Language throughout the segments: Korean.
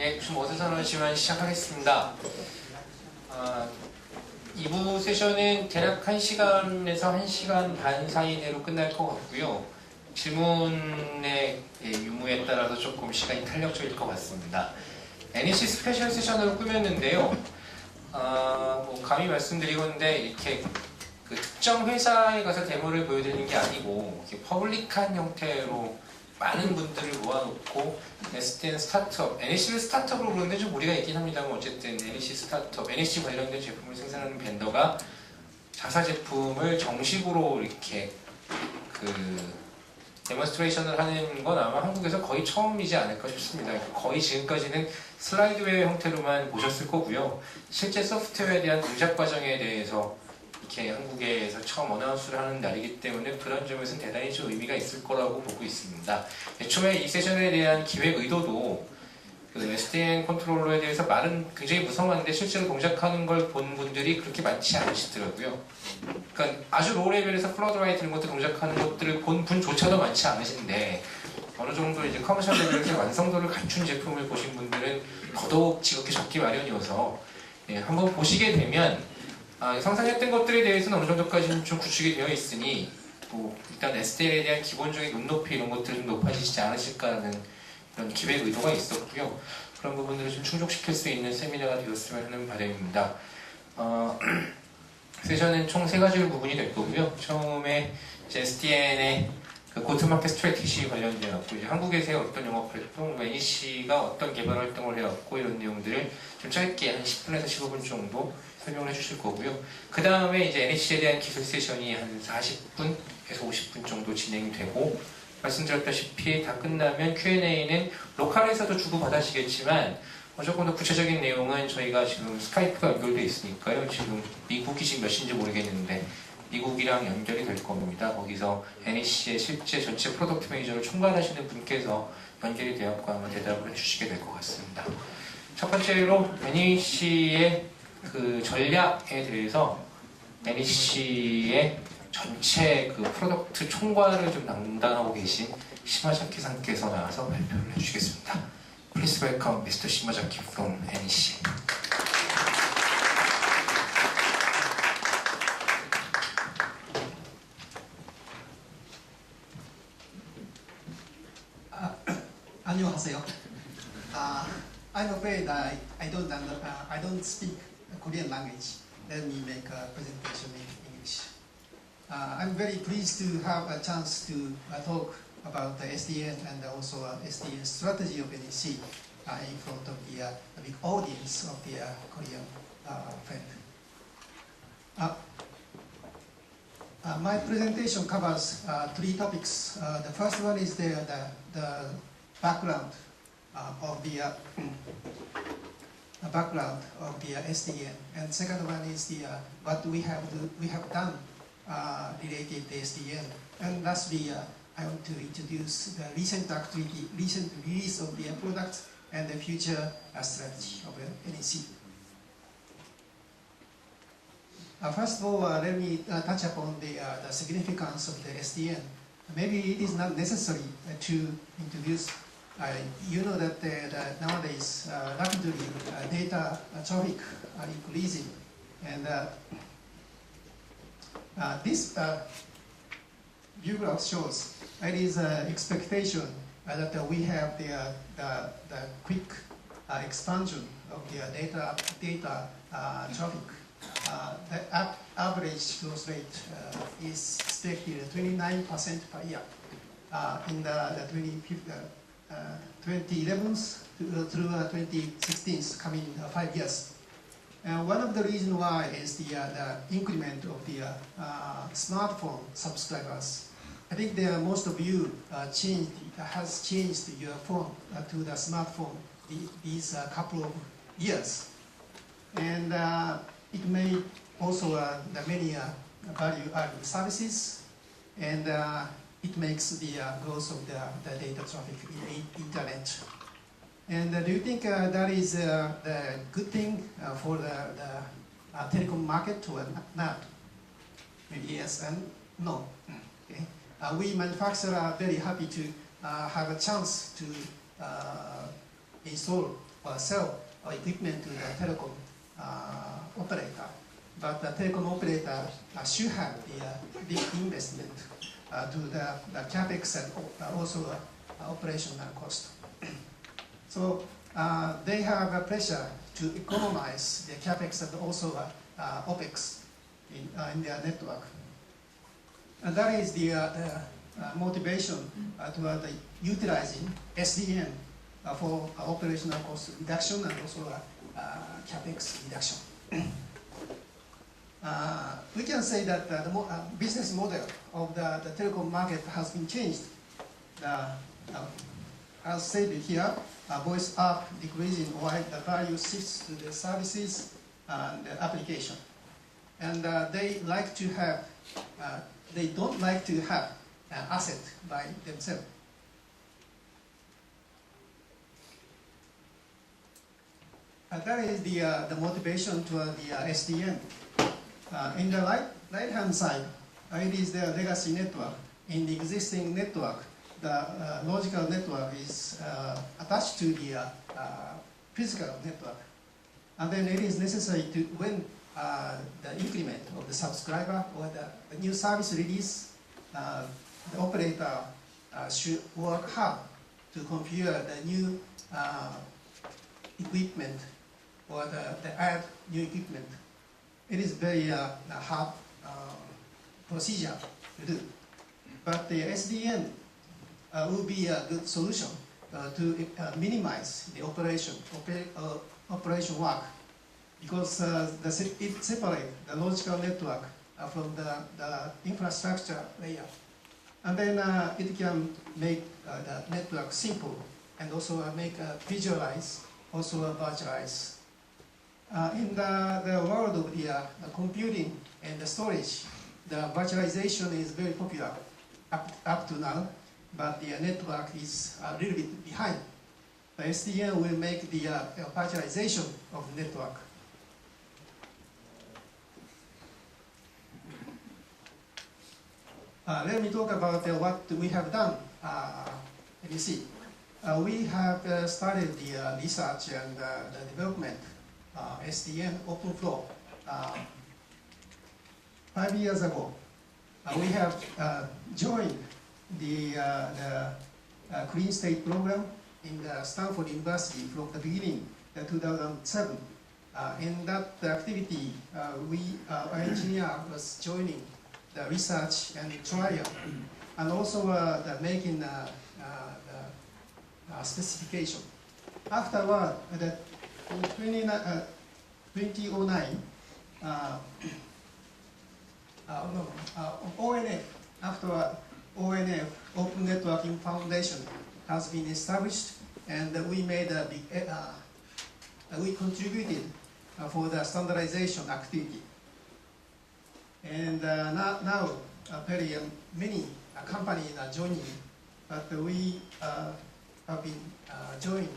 예, 좀 어수선하지만 시작하겠습니다. 2부 세션은 대략 1시간에서 1시간 반 사이 내로 끝날 것 같고요. 질문의 유무에 따라서 조금 시간이 탄력적일 것 같습니다. NEC 스페셜 세션으로 꾸몄는데요. 감히 말씀드리건데 이렇게 그 특정 회사에 가서 데모를 보여드리는 게 아니고 이렇게 퍼블릭한 형태로 많은 분들을 모아놓고 SDN 스타트업, NEC를 스타트업으로 부르는데 좀 무리가 있긴 합니다만 어쨌든 NEC 스타트업, NEC 관련된 제품을 생산하는 벤더가 자사 제품을 정식으로 이렇게 데몬스트레이션을 하는 건 아마 한국에서 거의 처음이지 않을까 싶습니다. 거의 지금까지는 슬라이드웨어 형태로만 보셨을 거고요. 실제 소프트웨어에 대한 동작 과정에 대해서 이렇게 한국에서 처음 어나운스를 하는 날이기 때문에 그런 점에서는 대단히 좀 의미가 있을 거라고 보고 있습니다. 애초에 이 세션에 대한 기획 의도도 SDN 컨트롤러에 대해서 말은 굉장히 무성한데 실제로 동작하는 걸 본 분들이 그렇게 많지 않으시더라고요. 그러니까 아주 로우 레벨에서 플러드라이트 이런 것들 동작하는 것들을 본 분조차도 많지 않으신데 어느 정도 이제 커머셜 레벨에서 완성도를 갖춘 제품을 보신 분들은 더더욱 지극히 적기 마련이어서 한번 보시게 되면 상상했던 것들에 대해서는 어느 정도까지는 좀 구축이 되어 있으니 일단 SDN에 대한 기본적인 눈높이 이런 것들이 좀 높아지지 않으실까라는 그런 기획 의도가 있었고요. 그런 부분들을 좀 충족시킬 수 있는 세미나가 되었으면 하는 바람입니다. 세션은 총 3가지로 구분이 될 거고요. 처음에 SDN의 고트마켓 스트래티지 관련되어갖고 한국에서의 어떤 영업 활동, NEC가 어떤 개발 활동을 해왔고 이런 내용들을 좀 짧게 한 10분에서 15분 정도 설명을 해주실 거고요. 그 다음에 이제 NEC에 대한 기술 세션이 한 40분에서 50분 정도 진행이 되고 말씀드렸다시피 다 끝나면 Q&A는 로컬에서도 주고받으시겠지만 조금 더 구체적인 내용은 저희가 지금 스카이프가 연결되어 있으니까요. 지금 미국이 지금 몇인지 모르겠는데 미국이랑 연결이 될 겁니다. 거기서 NEC의 실제 전체 프로덕트 매니저를 총괄하시는 분께서 연결이 되었고 아마 대답을 해주시게 될 것 같습니다. 첫 번째로 NEC의 전략에 대해서 NEC의 전체 프로덕트 총괄을 좀 담당하고 계신 시마자키 상께서 나와서 발표를 해주시겠습니다. Please welcome Mr. Shimazaki from NEC. 안녕하세요. I'm afraid I don't speak Korean language. Let me make a presentation in English. I'm very pleased to have a chance to talk about the SDN and also SDN strategy of NEC in front of the big audience of the Korean friend. My presentation covers 3 topics. The first one is the background of the SDN, and second one is what we have done related to SDN, and lastly I want to introduce the recent release of the product and the future strategy of NEC. First of all, let me touch upon the significance of the SDN. Maybe it is not necessary to introduce. You know that nowadays rapidly data traffic are increasing, and this view graph shows it is expectation that we have the quick expansion of the data traffic. The average growth rate is expected 29% per year in the 2011s through 2016s, coming 5 years. And one of the reasons why is the increment of the smartphone subscribers. I think most of you has changed your phone to the smartphone these couple of years, and it may also the many value-added services, and it makes the growth of the data traffic in the internet. And do you think that is the good thing for the telecom market or not? Maybe yes and no. Okay. We manufacturers are very happy to have a chance to install sell equipment to the telecom operator. But the telecom operator should have the big investment to the capex and also operational cost. So they have a pressure to economize the capex and also opex in their network. And that is the motivation toward utilizing SDN for operational cost reduction and also capex reduction. We can say that the business model of the telecom market has been changed. As stated here, voice ARPU decreasing while the value shifts to the services and the application. And they don't like to have an asset by themselves. That is the motivation toward the SDN. In the right-hand side, it is the legacy network. In the existing network, the logical network is attached to the physical network. And then it is necessary to, when the increment of the subscriber or the new service release, the operator should work hard to configure the new equipment or the add new equipment. It is very hard procedure to do. But the SDN will be a good solution to minimize the operation work, because it separates the logical network from the infrastructure layer. And then it can make the network simple and also make visualize, also virtualize. In the world of the computing and the storage, the virtualization is very popular up to now, but the network is a little bit behind. The SDN will make the virtualization of the network. Let me talk about what we have done. Let me see. We have started the research and the development SDN OpenFlow 5 years ago. We have joined the Clean State program in the Stanford University from the beginning, 2007. In that activity, our engineer was joining the research and trial, and also making the specification. Afterward, in 2009, ONF, after ONF, Open Networking Foundation, has been established, and we made a big, we contributed for the standardization activity. And now very many companies are joining, but we have been joined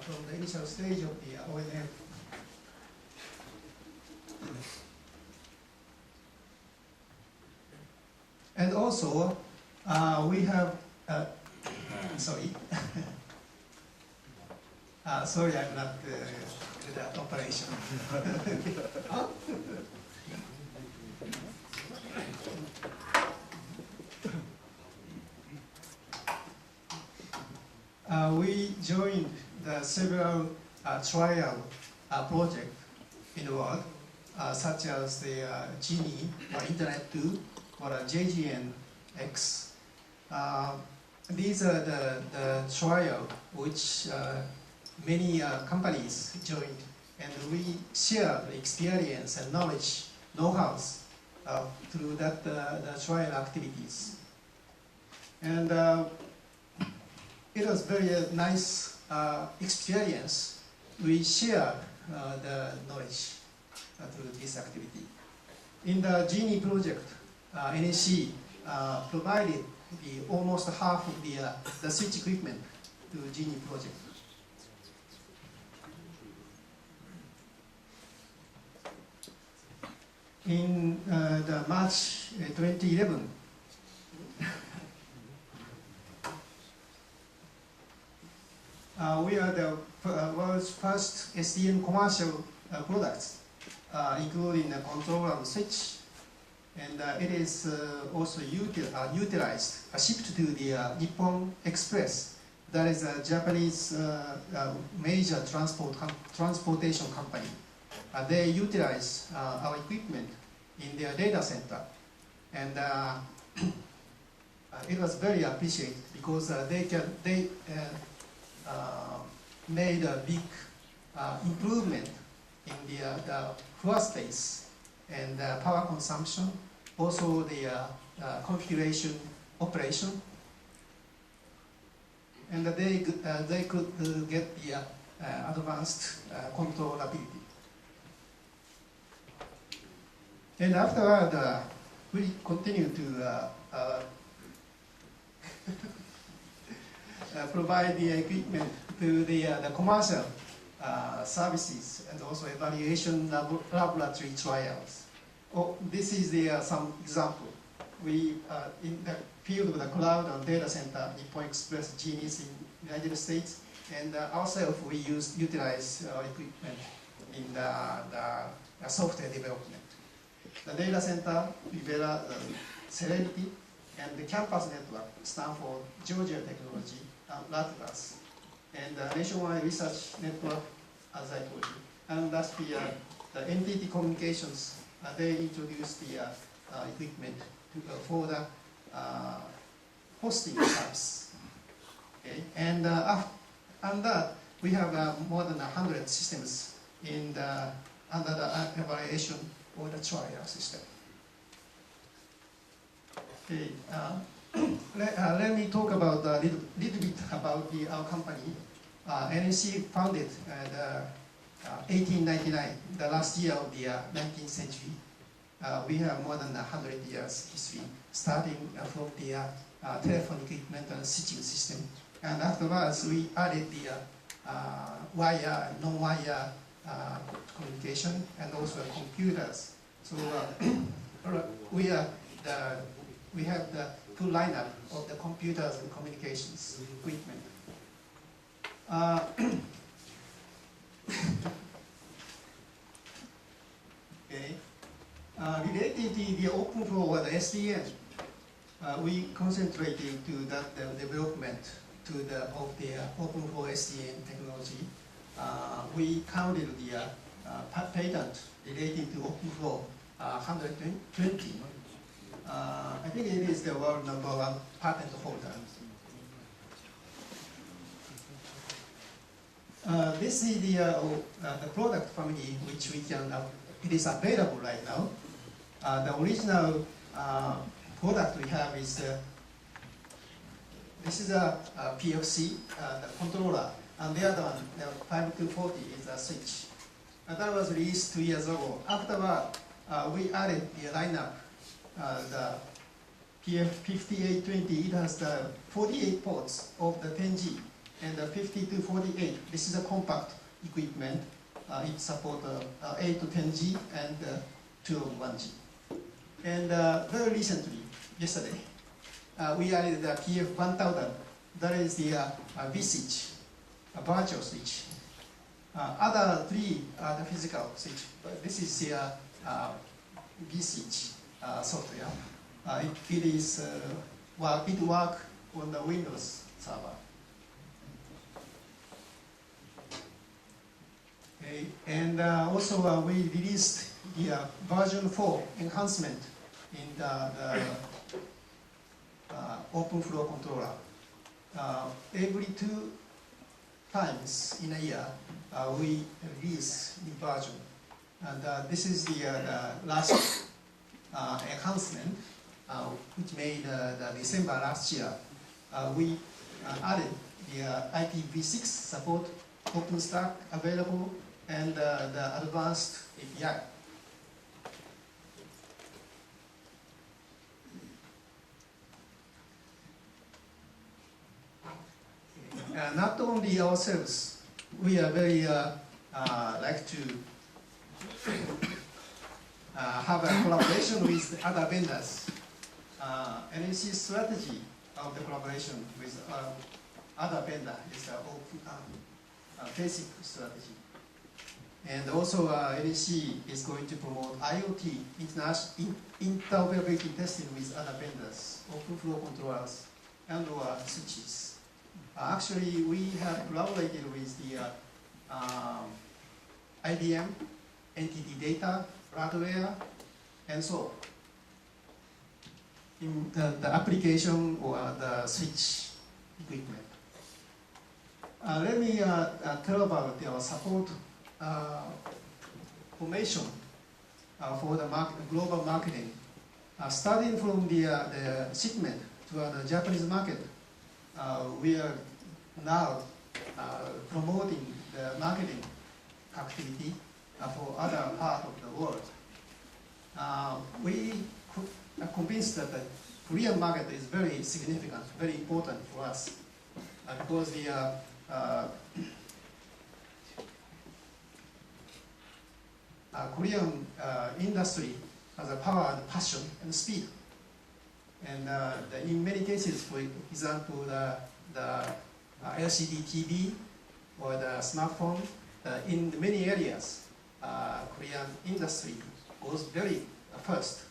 from the initial stage of the ONF. And also, we have, sorry, sorry, I'm not good at operation. We joined the several trial projects in the world, such as the Genie or Internet 2 or JGN-X. These are the trial which many companies joined, and we share the experience and knowledge, know-hows through that the trial activities. And it was very nice experience. We share the knowledge through this activity. In the Genie project, NEC provided almost half of the switch equipment to Genie project. In the March 2011, we are the world's first SDN commercial products, including the controller and switch. And it is also utilized, shipped to the Nippon Express. That is a Japanese major transportation company. They utilize our equipment in their data center. And it was very appreciated because they made a big improvement in the floor space and power consumption, also the configuration operation, and they could get the advanced controllability. And afterward, we continue to provide the equipment to the commercial services and also evaluation laboratory trials. This is some example. We, in the field of the cloud and data center, Nippon Express Genius in the United States, and ourselves we utilize our equipment in the software development. The data center, Rivera, Serenity, and the campus network stand for Georgia Technology, Latgas, and the Nationwide Research Network, as I told you. And lastly, the NTT Communications, they introduced the equipment for the hosting service. Okay? And that we have more than 100 systems under the evaluation or the trial system. Okay, let me talk about a little bit about our company. NEC founded in 1899, the last year of the 19th century. We have more than 100 years history, starting from the telephone equipment and switching system. And afterwards, we added the wire and non-wire communication and also computers. So we have the full lineup of the computers and communications equipment. Okay. Related to the open flow or the SDN, we concentrated to that development of the open flow SDN technology. We counted the patent relating to open flow 120. I think it is the world #1 patent holder. This is the product family which we can. It is available right now. The original product we have is this is a PFC, the controller, and the other one, the 5240, is a switch. That was released 2 years ago. Afterward, we added the lineup, the PF5820. It has the 48 ports of the 10G, and the 5248. This is a compact equipment. It supports 8 to 10G and 2 of 1G. And very recently, yesterday, we added the PF1000. That is the vSwitch, a virtual switch. Other three are the physical switch, but this is the vSwitch software. It works on the Windows server. Okay. And also we released the version 4 enhancement in the open flow controller. Every 2 times in a year, we release new version. And this is the last enhancement, which made the December last year. We added the IPv6 support, OpenStack available, and the advanced API. Not only ourselves, we are very like to have a collaboration with other vendors. NEC strategy of the collaboration with other vendor is basic strategy. And also, NEC is going to promote IoT interoperability testing with other vendors, open flow controllers, and or switches. Actually, we have collaborated with the IBM, NTT Data, Radware, and so in the application or the switch equipment. Let me tell about the support formation for the global marketing. Starting from the shipment to the Japanese market, we are now promoting the marketing activity for other parts of the world. We are convinced that the Korean market is very significant, very important for us, because the Korean industry has a power and passion and speed. And in many cases, for example, the LCD TV or the smartphone, in many areas, Korean industry goes very first.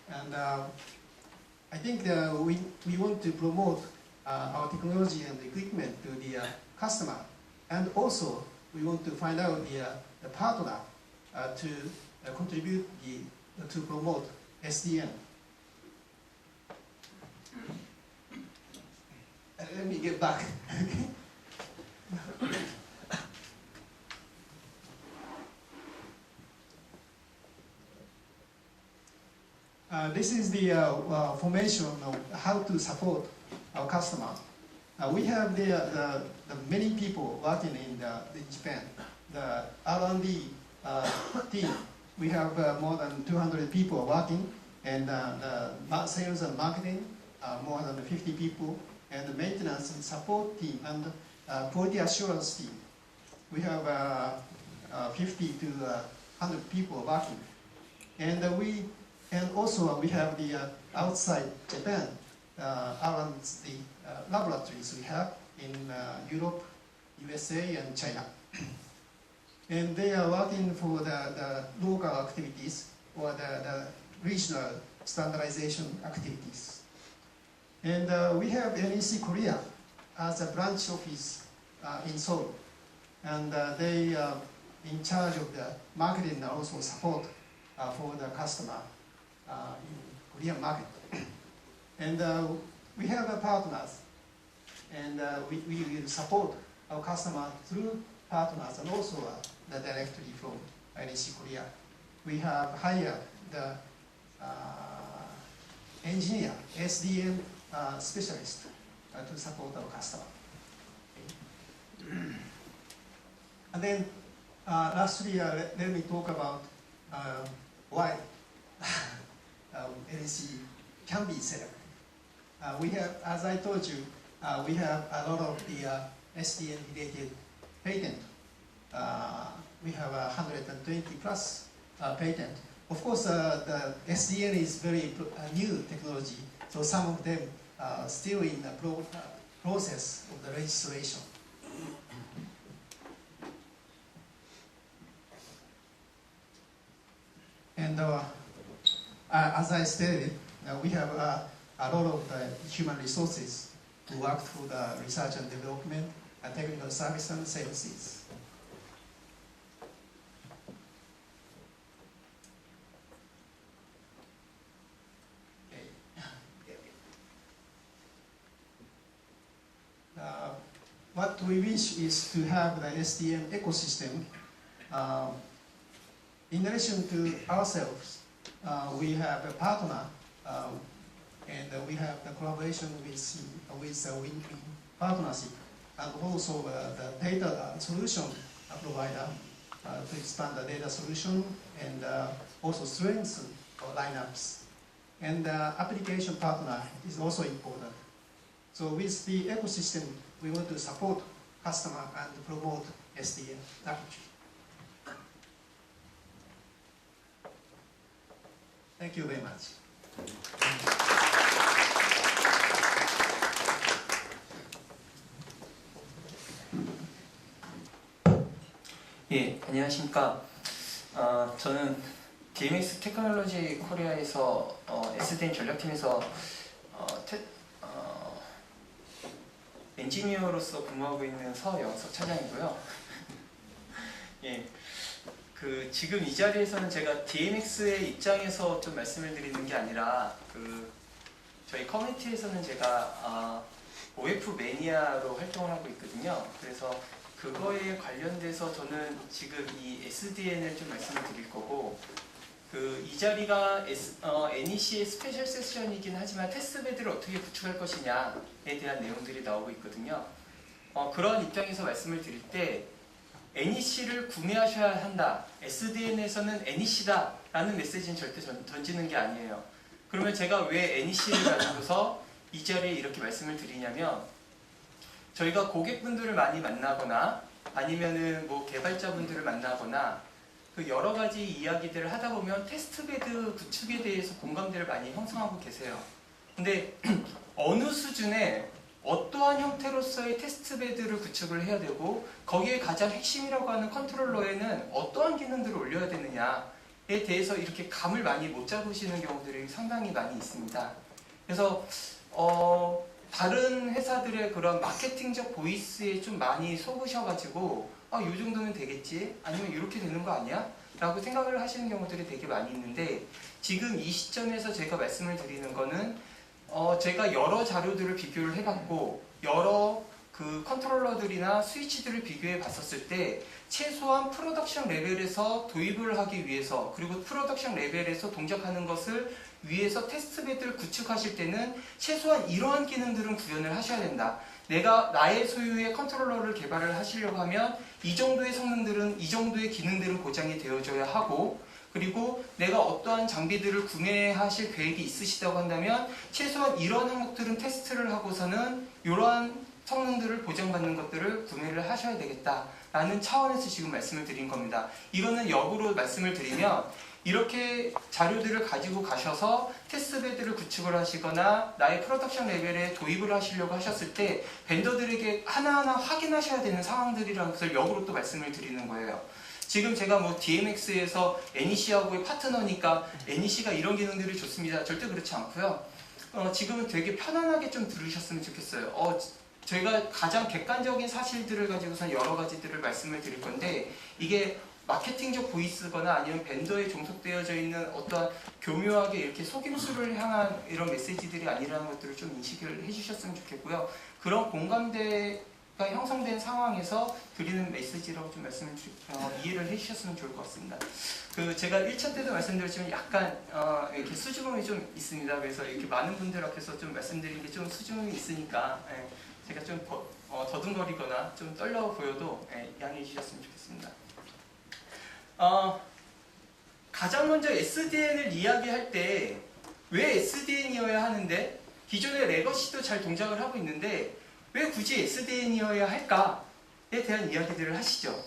And I think we want to promote our technology and equipment to the customer. And also, we want to find out the partner to contribute to promote SDN. Let me get back. This is the formation of how to support our customer. We have the many people working in Japan. The R&D team, we have more than 200 people working, and the sales and marketing, more than 50 people, and the maintenance and support team, and quality assurance team. We have 50 to 100 people working. And also we have the outside Japan, around the laboratories we have in Europe, USA, and China. And they are working for the local activities or the regional standardization activities. And we have NEC Korea as a branch office in Seoul. And they are in charge of the marketing and also support for the customer in Korean market. And we have partners, and we will support our customer through partners and also directly from NEC Korea. We have hired the engineer, SDN specialist to support our customer. Okay. And then lastly, let me talk about why NEC can be selected. We have, as I told you, we have a lot of the SDN related patent. We have 120 plus patent. Of course, the SDN is very new technology, so some of them are still in the process of the registration. And as I stated, we have a lot of human resources who work for the research and development, technical service and services. What we wish is to have the SDN ecosystem. In addition to ourselves, we have a partner, and we have the collaboration with win-win partnership, and also the data solution provider to expand the data solution and also strengthen our lineups. And the application partner is also important. So with the ecosystem, we want to support customer and promote SDN. Thank you very much. 예, 안녕하십니까. 저는 DMX 테크놀로지 코리아에서 SDN 전략팀에서 엔지니어로서 근무하고 있는 서영석 차장이고요. 예, 지금 이 자리에서는 제가 DMX의 입장에서 좀 말씀을 드리는 게 아니라 저희 커뮤니티에서는 제가 OF 매니아로 활동을 하고 있거든요. 그래서 그거에 관련돼서 저는 지금 이 SDN을 좀 말씀을 드릴 거고, 이 자리가 NEC의 스페셜 세션이긴 하지만 테스트베드를 어떻게 구축할 것이냐에 대한 내용들이 나오고 있거든요. 그런 입장에서 말씀을 드릴 때 NEC를 구매하셔야 한다, SDN에서는 NEC다 라는 메시지는 절대 던지는 게 아니에요. 그러면 제가 왜 NEC를 가지고서 이 자리에 이렇게 말씀을 드리냐면, 저희가 고객분들을 많이 만나거나 아니면은 뭐 개발자분들을 만나거나 여러 가지 이야기들을 하다 보면 테스트베드 구축에 대해서 공감대를 많이 형성하고 계세요. 근데 어느 수준에 어떠한 형태로서의 테스트베드를 구축을 해야 되고, 거기에 가장 핵심이라고 하는 컨트롤러에는 어떠한 기능들을 올려야 되느냐에 대해서 이렇게 감을 많이 못 잡으시는 경우들이 상당히 많이 있습니다. 그래서 다른 회사들의 그런 마케팅적 보이스에 좀 많이 속으셔가지고 이 정도면 되겠지? 아니면 이렇게 되는 거 아니야? 라고 생각을 하시는 경우들이 되게 많이 있는데, 지금 이 시점에서 제가 말씀을 드리는 거는 제가 여러 자료들을 비교를 해봤고 여러 컨트롤러들이나 스위치들을 비교해 봤었을 때 최소한 프로덕션 레벨에서 도입을 하기 위해서, 그리고 프로덕션 레벨에서 동작하는 것을 위해서 테스트베드를 구축하실 때는 최소한 이러한 기능들은 구현을 하셔야 된다. 내가 나의 소유의 컨트롤러를 개발을 하시려고 하면 이 정도의 성능들은, 이 정도의 기능들은 보장이 되어줘야 하고, 그리고 내가 어떠한 장비들을 구매하실 계획이 있으시다고 한다면 최소한 이런 항목들은 테스트를 하고서는 이러한 성능들을 보장받는 것들을 구매를 하셔야 되겠다라는 차원에서 지금 말씀을 드린 겁니다. 이거는 역으로 말씀을 드리면, 이렇게 자료들을 가지고 가셔서 테스트베드를 구축을 하시거나 나의 프로덕션 레벨에 도입을 하시려고 하셨을 때 벤더들에게 하나하나 확인하셔야 되는 상황들이라는 것을 역으로 또 말씀을 드리는 거예요. 지금 제가 뭐 DMX에서 NEC하고의 파트너니까 NEC가 이런 기능들이 좋습니다, 절대 그렇지 않고요. 지금은 되게 편안하게 좀 들으셨으면 좋겠어요. 저희가 가장 객관적인 사실들을 가지고선 여러 가지들을 말씀을 드릴 건데, 이게 마케팅적 보이스거나 아니면 벤더에 종속되어져 있는 어떠한 교묘하게 이렇게 속임수를 향한 이런 메시지들이 아니라는 것들을 좀 인식을 해주셨으면 좋겠고요. 그런 공감대가 형성된 상황에서 드리는 메시지라고 좀 이해를 해주셨으면 좋을 것 같습니다. 제가 1차 때도 말씀드렸지만 약간 이렇게 수줍음이 좀 있습니다. 그래서 이렇게 많은 분들 앞에서 좀 말씀드린 게 좀 수줍음이 있으니까 제가 좀 더듬거리거나 좀 떨려 보여도 양해해 주셨으면 좋겠습니다. 가장 먼저 SDN을 이야기할 때 왜 SDN이어야 하는데, 기존의 레거시도 잘 동작을 하고 있는데 왜 굳이 SDN이어야 할까에 대한 이야기들을 하시죠.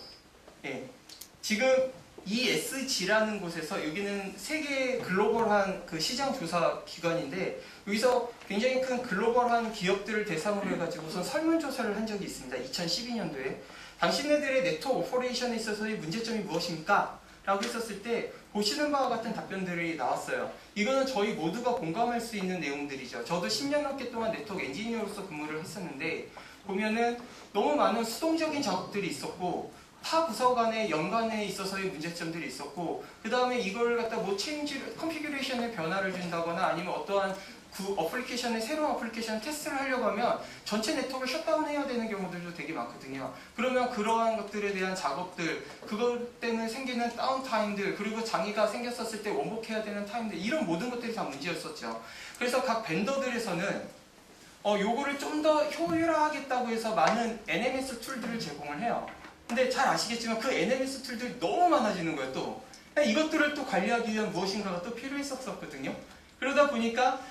지금 ESG라는 곳에서, 여기는 세계 글로벌한 시장 조사 기관인데, 여기서 굉장히 큰 글로벌한 기업들을 대상으로 해가지고선 설문조사를 한 적이 있습니다. 2012년도에 당신네들의 네트워크 오퍼레이션에 있어서의 문제점이 무엇입니까? 라고 했었을 때 보시는 바와 같은 답변들이 나왔어요. 이거는 저희 모두가 공감할 수 있는 내용들이죠. 저도 10년 넘게 동안 네트워크 엔지니어로서 근무를 했었는데, 보면은 너무 많은 수동적인 작업들이 있었고, 타 부서 간의 연관에 있어서의 문제점들이 있었고, 그 다음에 이걸 갖다 컨피규레이션의 변화를 준다거나 아니면 어떠한 어플리케이션의 새로운 어플리케이션 테스트를 하려고 하면 전체 네트워크를 셧다운해야 되는 경우들도 되게 많거든요. 그러면 그러한 것들에 대한 작업들, 그것 때문에 생기는 다운타임들, 그리고 장애가 생겼었을 때 원복해야 되는 타임들, 이런 모든 것들이 다 문제였었죠. 그래서 각 벤더들에서는 요거를 좀 더 효율화하겠다고 해서 많은 NMS 툴들을 제공을 해요. 근데 잘 아시겠지만 그 NMS 툴들이 너무 많아지는 거예요. 또 이것들을 또 관리하기 위한 무엇인가가 또 필요했었거든요. 그러다 보니까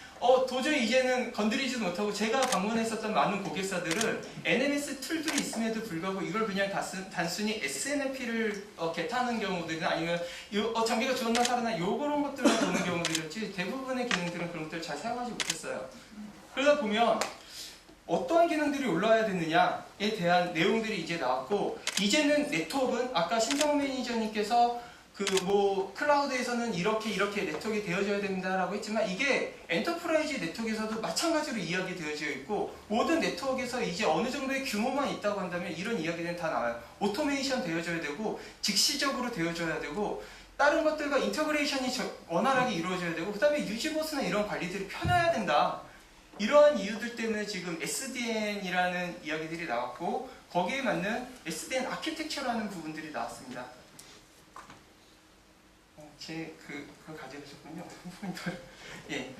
도저히 이제는 건드리지도 못하고, 제가 방문했었던 많은 고객사들은 NMS 툴들이 있음에도 불구하고 이걸 그냥 단순히 SNMP를 get하는 경우들이나 아니면 장비가 죽었나 살아나 요런 것들만 보는 경우들이었지, 대부분의 기능들은 그런 것들을 잘 사용하지 못했어요. 그러다 보면 어떠한 기능들이 올라와야 되느냐에 대한 내용들이 이제 나왔고, 이제는 네트워크는 아까 심정호 매니저님께서 그 뭐 클라우드에서는 이렇게 네트워크가 되어져야 된다라고 했지만, 이게 엔터프라이즈 네트워크에서도 마찬가지로 이야기되어져 있고, 모든 네트워크에서 이제 어느 정도의 규모만 있다고 한다면 이런 이야기들은 다 나와요. 오토메이션 되어져야 되고, 즉시적으로 되어져야 되고, 다른 것들과 인터그레이션이 원활하게 이루어져야 되고, 그 다음에 유지보스나 이런 관리들이 편해야 된다. 이러한 이유들 때문에 지금 SDN이라는 이야기들이 나왔고, 거기에 맞는 SDN 아키텍처라는 부분들이 나왔습니다. 그걸 가져오셨군요. 포인터를. 예.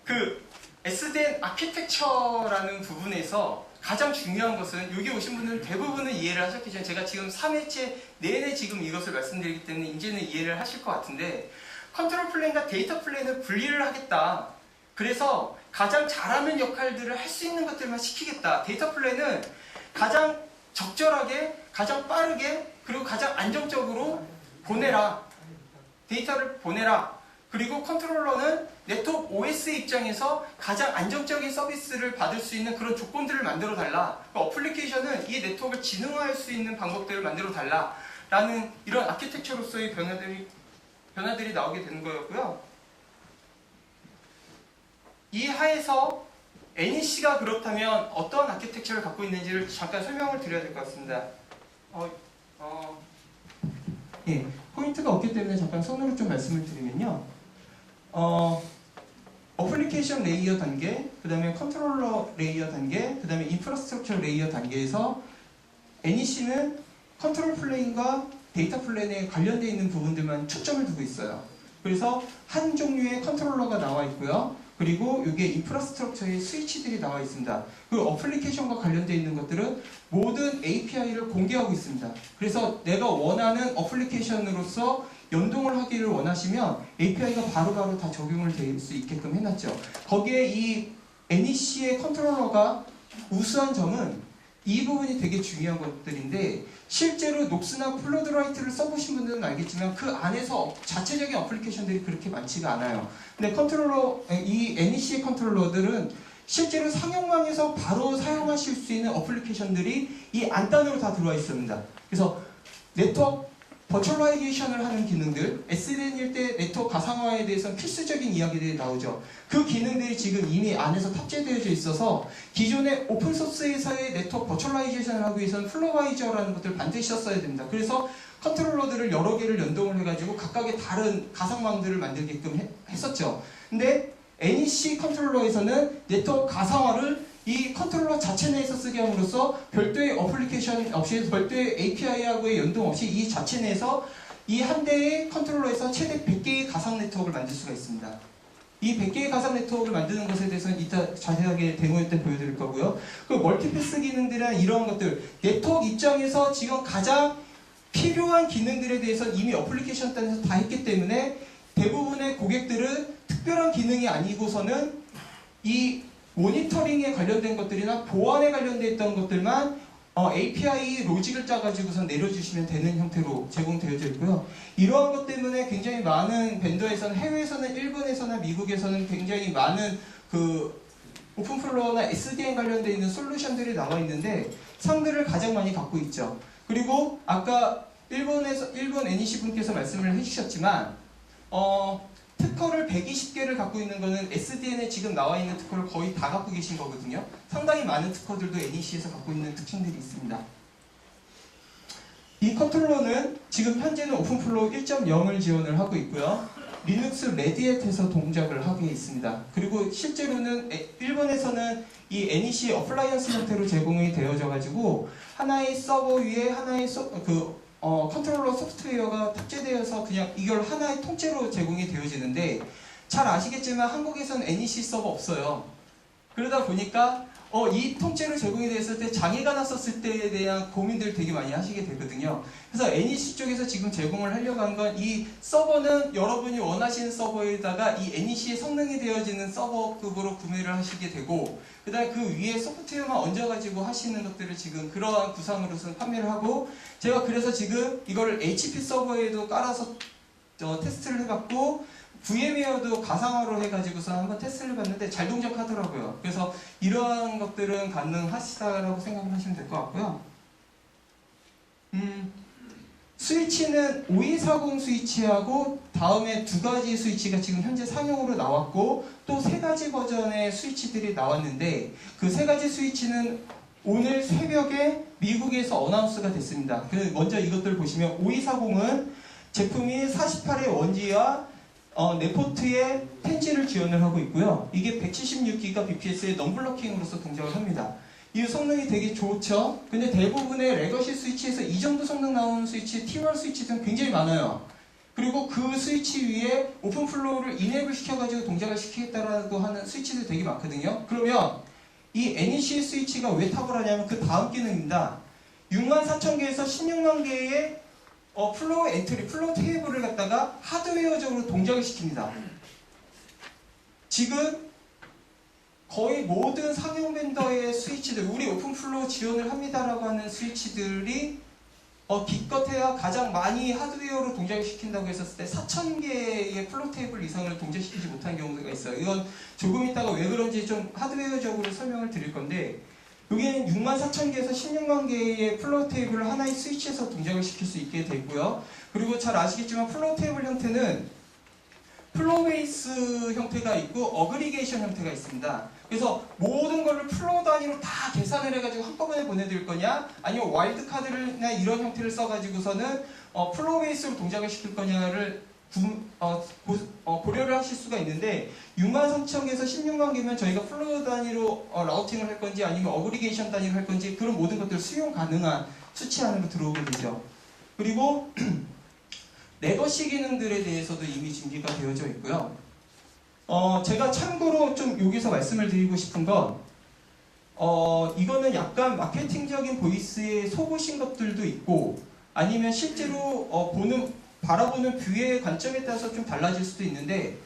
그 SDN 아키텍처라는 부분에서 가장 중요한 것은, 여기 오신 분들은 대부분은 이해를 하셨겠지만, 제가 지금 3회째 내내 지금 이것을 말씀드리기 때문에 이제는 이해를 하실 것 같은데, 컨트롤 플레인과 데이터 플레인을 분리를 하겠다. 그래서 가장 잘하는 역할들을 할 수 있는 것들만 시키겠다. 데이터 플레이는 가장 적절하게, 가장 빠르게, 그리고 가장 안정적으로 보내라. 데이터를 보내라. 그리고 컨트롤러는 네트워크 OS 입장에서 가장 안정적인 서비스를 받을 수 있는 그런 조건들을 만들어 달라. 그러니까 어플리케이션은 이 네트워크를 진흥화할 수 있는 방법들을 만들어 달라. 라는 이런 아키텍처로서의 변화들이 나오게 되는 거였고요. 이 하에서 NEC가 그렇다면 어떠한 아키텍처를 갖고 있는지를 잠깐 설명을 드려야 될 것 같습니다. 예, 포인트가 없기 때문에 잠깐 손으로 좀 말씀을 드리면요. 어플리케이션 레이어 단계, 그 다음에 컨트롤러 레이어 단계, 그 다음에 인프라스트럭처 레이어 단계에서 NEC는 컨트롤 플레인과 데이터 플레인에 관련되어 있는 부분들만 초점을 두고 있어요. 그래서 한 종류의 컨트롤러가 나와 있고요. 그리고 이게 인프라스트럭처의 스위치들이 나와 있습니다. 그 어플리케이션과 관련되어 있는 것들은 모든 API를 공개하고 있습니다. 그래서 내가 원하는 어플리케이션으로서 연동을 하기를 원하시면 API가 바로바로 다 적용을 될 수 있게끔 해놨죠. 거기에 이 NEC의 컨트롤러가 우수한 점은 이 부분이 되게 중요한 것들인데, 실제로 녹스나 플로드라이트를 써보신 분들은 알겠지만 그 안에서 자체적인 어플리케이션들이 그렇게 많지가 않아요. 근데 이 NEC의 컨트롤러들은 실제로 상용망에서 바로 사용하실 수 있는 어플리케이션들이 이 안단으로 다 들어와 있습니다. 그래서 네트워크 버추얼라이제이션을 하는 기능들, SDN일 때 네트워크 가상화에 대해서는 필수적인 이야기들이 나오죠. 그 기능들이 지금 이미 안에서 탑재되어져 있어서 기존의 오픈소스에서의 네트워크 버추얼라이제이션을 하기 위해서는 플로바이저라는 것들을 반드시 썼어야 됩니다. 그래서 컨트롤러들을 여러 개를 연동을 해가지고 각각의 다른 가상망들을 만들게끔 했었죠. 근데 NEC 컨트롤러에서는 네트워크 가상화를 이 컨트롤러 자체 내에서 쓰게 함으로써 별도의 어플리케이션 없이, 별도의 API하고의 연동 없이 이 자체 내에서 이 한 대의 컨트롤러에서 최대 100개의 가상 네트워크를 만들 수가 있습니다. 이 100개의 가상 네트워크를 만드는 것에 대해서는 이따 자세하게 데모 때 보여드릴 거고요. 그 멀티패스 기능들이나 이런 것들, 네트워크 입장에서 지금 가장 필요한 기능들에 대해서 이미 어플리케이션 단에서 다 했기 때문에 대부분의 고객들은 특별한 기능이 아니고서는 이 모니터링에 관련된 것들이나 보안에 관련되어 있던 것들만 API 로직을 짜가지고서 내려주시면 되는 형태로 제공되어져 있고요. 이러한 것 때문에 굉장히 많은 벤더에서는, 해외에서는, 일본에서나 미국에서는 굉장히 많은 그 오픈플로어나 SDN 관련되어 있는 솔루션들이 나와 있는데 상들을 가장 많이 갖고 있죠. 그리고 아까 일본 NEC 분께서 말씀을 해주셨지만 특허를 120개를 갖고 있는 거는 SDN에 지금 나와 있는 특허를 거의 다 갖고 계신 거거든요. 상당히 많은 특허들도 NEC에서 갖고 있는 특징들이 있습니다. 이 컨트롤러는 지금 현재는 오픈플로우 1.0을 지원을 하고 있고요. 리눅스 레디햇에서 동작을 하게 있습니다. 그리고 실제로는 일본에서는 이 NEC 어플라이언스 형태로 제공이 되어져 가지고 하나의 서버 위에 하나의 컨트롤러 소프트웨어가 탑재되어서 그냥 이걸 하나의 통째로 제공이 되어지는데, 잘 아시겠지만 한국에서는 NEC 서버 없어요. 그러다 보니까 이 통째로 제공이 됐을 때 장애가 났었을 때에 대한 고민들을 되게 많이 하시게 되거든요. 그래서 NEC 쪽에서 지금 제공을 하려고 한 건, 이 서버는 여러분이 원하시는 서버에다가 이 NEC의 성능이 되어지는 서버급으로 구매를 하시게 되고, 그 다음에 그 위에 소프트웨어만 얹어가지고 하시는 것들을 지금 그러한 구상으로서 판매를 하고, 제가 그래서 지금 이거를 HP 서버에도 깔아서 테스트를 해봤고 VMware도 가상화로 해가지고서 한번 테스트를 해봤는데 잘 동작하더라고요. 그래서 이러한 것들은 가능하시다라고 생각하시면 될 것 같고요. 스위치는 5240 스위치하고 다음에 두 가지 스위치가 지금 현재 상용으로 나왔고 또 세 가지 버전의 스위치들이 나왔는데 그 세 가지 스위치는 오늘 새벽에 미국에서 어나운스가 됐습니다. 먼저 이것들 보시면 5240은 제품이 48의 원지와 네포트의 10G를 지원을 하고 있고요. 이게 176GBps의 넘블러킹으로서 동작을 합니다. 이 성능이 되게 좋죠. 근데 대부분의 레거시 스위치에서 이 정도 성능 나오는 스위치, T1 스위치들은 굉장히 많아요. 그리고 그 스위치 위에 오픈플로우를 이네이블 시켜가지고 동작을 시키겠다라고 하는 스위치들 되게 많거든요. 그러면 이 NEC 스위치가 왜 탁월하냐면 그 다음 기능입니다. 64,000개에서 16만 개의 플로우 엔트리, 플로우 테이블을 갖다가 하드웨어적으로 동작을 시킵니다. 지금 거의 모든 상용 벤더의 스위치들, 우리 오픈플로우 지원을 합니다라고 하는 스위치들이 기껏해야 가장 많이 하드웨어로 동작을 시킨다고 했었을 때 4,000개의 플로우 테이블 이상을 동작시키지 못한 경우가 있어요. 이건 조금 있다가 왜 그런지 좀 하드웨어적으로 설명을 드릴 건데 여기는 64,000개에서 16만 개의 플로우 테이블을 하나의 스위치에서 동작을 시킬 수 있게 되고요. 그리고 잘 아시겠지만 플로우 테이블 형태는 플로우 베이스 형태가 있고 어그리게이션 형태가 있습니다. 그래서 모든 거를 플로우 단위로 다 계산을 해가지고 한꺼번에 보내드릴 거냐 아니면 와일드 카드나 이런 형태를 써가지고서는 플로우 베이스로 동작을 시킬 거냐를 고려를 하실 수가 있는데 63,000개에서 16만 개면 저희가 플로우 단위로 라우팅을 할 건지 아니면 어그리게이션 단위로 할 건지 그런 모든 것들 수용 가능한 수치 안으로 들어오게 되죠. 그리고 레거시 기능들에 대해서도 이미 준비가 되어져 있고요. 제가 참고로 좀 여기서 말씀을 드리고 싶은 건 이거는 약간 마케팅적인 보이스에 속으신 것들도 있고 아니면 실제로 바라보는 뷰의 관점에 따라서 좀 달라질 수도 있는데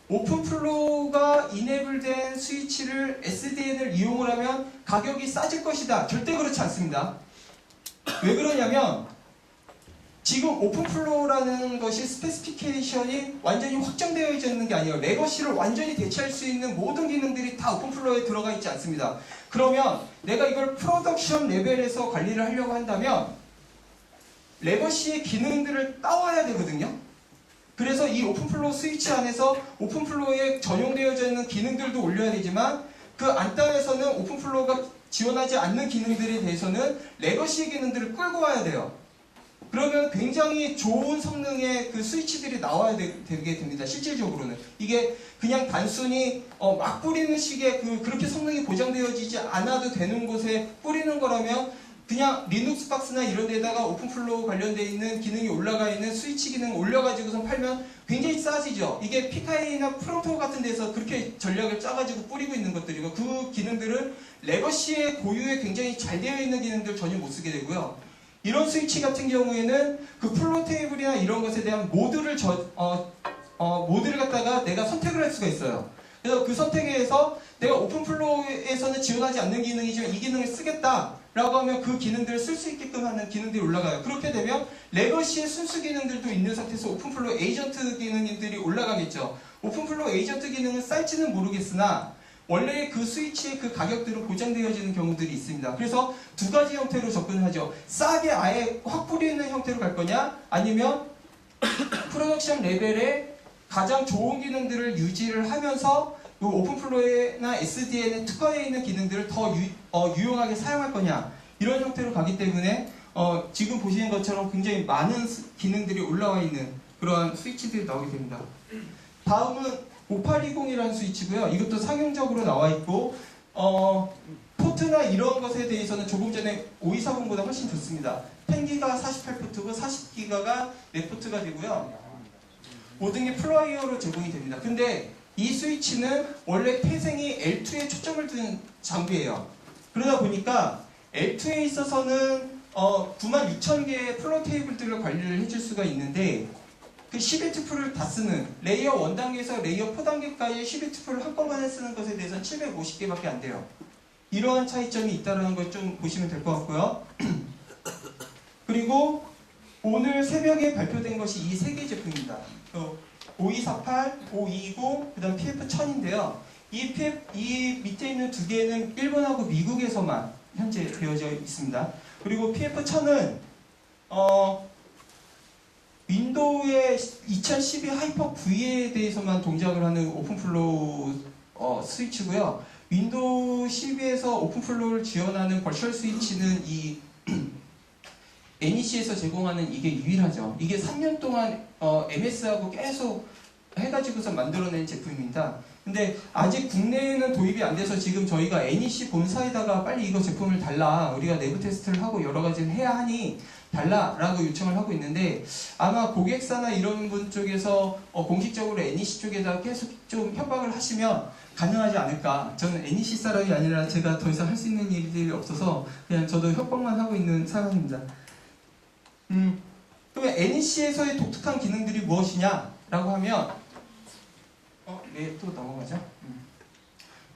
오픈플로우가 이네이블된 스위치를 SDN을 이용을 하면 가격이 싸질 것이다. 절대 그렇지 않습니다. 왜 그러냐면 지금 오픈플로우라는 것이 스페시피케이션이 완전히 확정되어 있는 게 아니에요. 레거시를 완전히 대체할 수 있는 모든 기능들이 다 오픈플로우에 들어가 있지 않습니다. 그러면 내가 이걸 프로덕션 레벨에서 관리를 하려고 한다면 레거시의 기능들을 따와야 되거든요. 그래서 이 오픈플로우 스위치 안에서 오픈플로우에 전용되어져 있는 기능들도 올려야 되지만 그 안따에서는 오픈플로우가 지원하지 않는 기능들에 대해서는 레거시의 기능들을 끌고 와야 돼요. 그러면 굉장히 좋은 성능의 그 스위치들이 나와야 되게 됩니다. 실질적으로는 이게 그냥 단순히 막 뿌리는 식의 그렇게 성능이 보장되어지지 않아도 되는 곳에 뿌리는 거라면 그냥 리눅스 박스나 이런 데다가 오픈플로우 관련되어 있는 기능이 올라가 있는 스위치 기능 올려가지고선 팔면 굉장히 싸지죠. 이게 피카이나 프론토 같은 데서 그렇게 전략을 짜가지고 뿌리고 있는 것들이고 그 기능들은 레거시의 고유에 굉장히 잘 되어 있는 기능들 전혀 못 쓰게 되고요. 이런 스위치 같은 경우에는 그 플로우 테이블이나 이런 것에 대한 모드를 갖다가 내가 선택을 할 수가 있어요. 그래서 그 선택에서 내가 오픈플로우에서는 지원하지 않는 기능이지만 이 기능을 쓰겠다라고 하면 그 기능들을 쓸 수 있게끔 하는 기능들이 올라가요. 그렇게 되면 레거시의 순수 기능들도 있는 상태에서 오픈플로우 에이전트 기능들이 올라가겠죠. 오픈플로우 에이전트 기능은 쌀지는 모르겠으나 원래 그 스위치의 그 가격들은 보장되어지는 경우들이 있습니다. 그래서 두 가지 형태로 접근하죠. 싸게 아예 확 뿌리는 형태로 갈 거냐 아니면 프로덕션 레벨에 가장 좋은 기능들을 유지를 하면서 그 오픈플로우나 SDN에 특화되어 있는 기능들을 더 유용하게 사용할 거냐 이런 형태로 가기 때문에 지금 보시는 것처럼 굉장히 많은 기능들이 올라와 있는 그러한 스위치들이 나오게 됩니다. 다음은 5820이라는 스위치고요. 이것도 상용적으로 나와 있고 포트나 이런 것에 대해서는 조금 전에 5240보다 훨씬 좋습니다. 10기가 48포트고 40기가가 네포트가 되고요. 모든 게 플라이어로 제공이 됩니다. 근데 이 스위치는 원래 태생이 L2에 초점을 둔 장비예요. 그러다 보니까 L2에 있어서는 96,000개의 플로우 테이블들을 관리를 해줄 수가 있는데 그 12투프를 다 쓰는 레이어 1단계에서 레이어 4단계까지 12투프를 한꺼번에 쓰는 것에 대해서는 750개밖에 안 돼요. 이러한 차이점이 있다는 걸 좀 보시면 될 것 같고요. 그리고 오늘 새벽에 발표된 것이 이 3개 제품입니다. 5248, 5220, 그 다음 PF1000인데요. 이 밑에 있는 두 개는 일본하고 미국에서만 현재 되어져 있습니다. 그리고 PF1000은 윈도우의 2012 하이퍼 V에 대해서만 동작을 하는 오픈플로우 스위치고요. 윈도우 12에서 오픈플로우를 지원하는 버추얼 스위치는 이 NEC에서 제공하는 이게 유일하죠. 이게 3년 동안 MS하고 계속 해가지고서 만들어낸 제품입니다. 근데 아직 국내에는 도입이 안 돼서 지금 저희가 NEC 본사에다가 빨리 이거 제품을 달라, 우리가 내부 테스트를 하고 여러 가지를 해야 하니 달라라고 요청을 하고 있는데, 아마 고객사나 이런 분 쪽에서 공식적으로 NEC 쪽에다 계속 좀 협박을 하시면 가능하지 않을까. 저는 NEC 사람이 아니라 제가 더 이상 할 수 있는 일들이 없어서 그냥 저도 협박만 하고 있는 상황입니다. 그러면 NEC에서의 독특한 기능들이 무엇이냐라고 하면 네, 또 넘어가죠.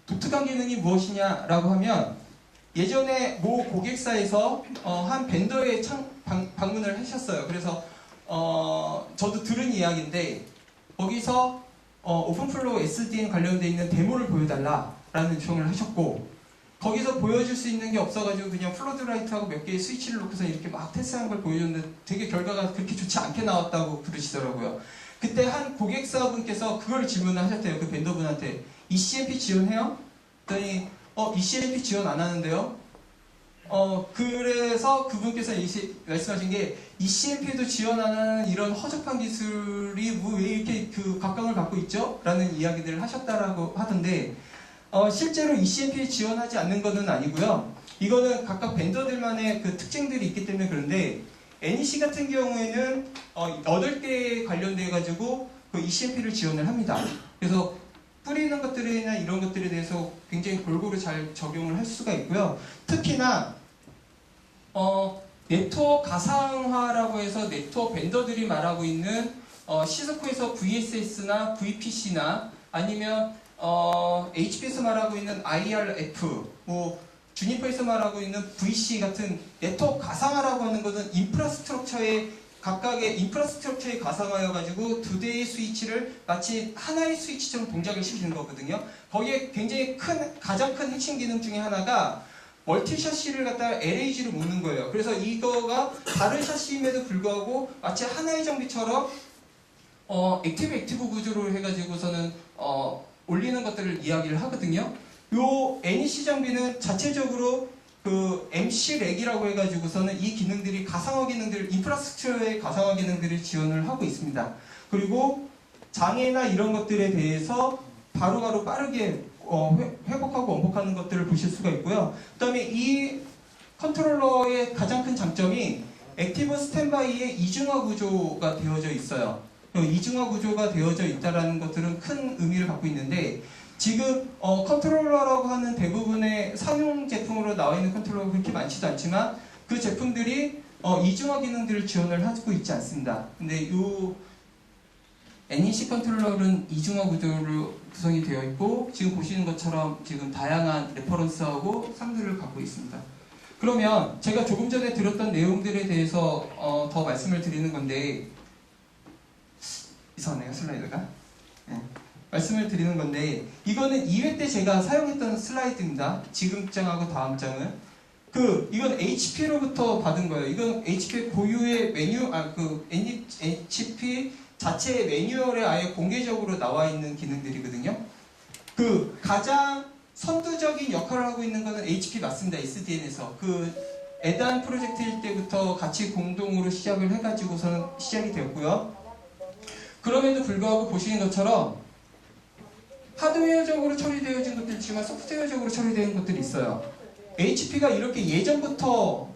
독특한 기능이 무엇이냐라고 하면, 예전에 모 고객사에서 한 벤더에 방문을 하셨어요. 그래서 저도 들은 이야기인데, 거기서 오픈플로우 SDN 관련돼 있는 데모를 보여달라라는 요청을 하셨고, 거기서 보여줄 수 있는 게 없어가지고 그냥 플러드라이트하고 몇 개의 스위치를 놓고서 이렇게 막 테스트한 걸 보여줬는데 되게 결과가 그렇게 좋지 않게 나왔다고 그러시더라고요. 그때 한 고객사분께서 그걸 질문을 하셨대요. 그 벤더분한테 ECMP 지원해요? 그랬더니 ECMP 지원 안 하는데요? 그래서 그분께서 말씀하신 게, ECMP도 지원 안 하는 이런 허접한 기술이 왜 이렇게 그 각광을 받고 있죠? 라는 이야기들을 하셨다라고 하던데, 실제로 ECMP 지원하지 않는 것은 아니고요. 이거는 각각 벤더들만의 그 특징들이 있기 때문에 그런데, NEC 같은 경우에는 8개에 관련돼 가지고 그 ECMP를 지원을 합니다. 그래서 뿌리는 것들이나 이런 것들에 대해서 굉장히 골고루 잘 적용을 할 수가 있고요. 특히나 네트워크 가상화라고 해서 네트워크 벤더들이 말하고 있는 시스코에서 VSS나 VPC나 아니면 HP에서 말하고 있는 IRF, 주니퍼에서 말하고 있는 VC 같은 네트워크 가상화라고 하는 것은 각각의 인프라스트럭처의 가상화여가지고 두 대의 스위치를 마치 하나의 스위치처럼 동작을 시키는 거거든요. 거기에 굉장히 가장 큰 핵심 기능 중에 하나가 멀티 샤시를 갖다가 LAG로 묶는 거예요. 그래서 이거가 다른 샤시임에도 불구하고 마치 하나의 장비처럼 액티브 구조로 해가지고서는 올리는 것들을 이야기를 하거든요. 요 NEC 장비는 자체적으로 그 MC 렉이라고 해가지고서는 이 기능들이 가상화 기능들, 인프라스트럭처의 가상화 기능들을 지원을 하고 있습니다. 그리고 장애나 이런 것들에 대해서 바로바로 빠르게 회복하고 원복하는 것들을 보실 수가 있고요. 그 다음에 이 컨트롤러의 가장 큰 장점이 액티브 스탠바이의 이중화 구조가 되어져 있어요. 이중화 구조가 되어져 있다는 것들은 큰 의미를 갖고 있는데, 지금 컨트롤러라고 하는 대부분의 상용 제품으로 나와 있는 컨트롤러가 그렇게 많지도 않지만 그 제품들이 이중화 기능들을 지원을 하고 있지 않습니다. 근데 이 NEC 컨트롤러는 이중화 구조로 구성이 되어 있고, 지금 보시는 것처럼 지금 다양한 레퍼런스하고 상들을 갖고 있습니다. 그러면 제가 조금 전에 들었던 내용들에 대해서 더 말씀을 드리는 건데, 이상하네요 슬라이드가. 네. 말씀을 드리는 건데, 이거는 2회 때 제가 사용했던 슬라이드입니다. 지금 장하고 다음 장은 이건 HP로부터 받은 거예요. 이건 HP 고유의 HP 자체의 매뉴얼에 아예 공개적으로 나와 있는 기능들이거든요. 가장 선두적인 역할을 하고 있는 거는 HP 맞습니다. SDN에서 에단 프로젝트일 때부터 같이 공동으로 시작을 해가지고서는 시작이 되었고요. 그럼에도 불구하고 보시는 것처럼 하드웨어적으로 처리되어진 것들이 있지만 소프트웨어적으로 처리되는 것들이 있어요. HP가 이렇게 예전부터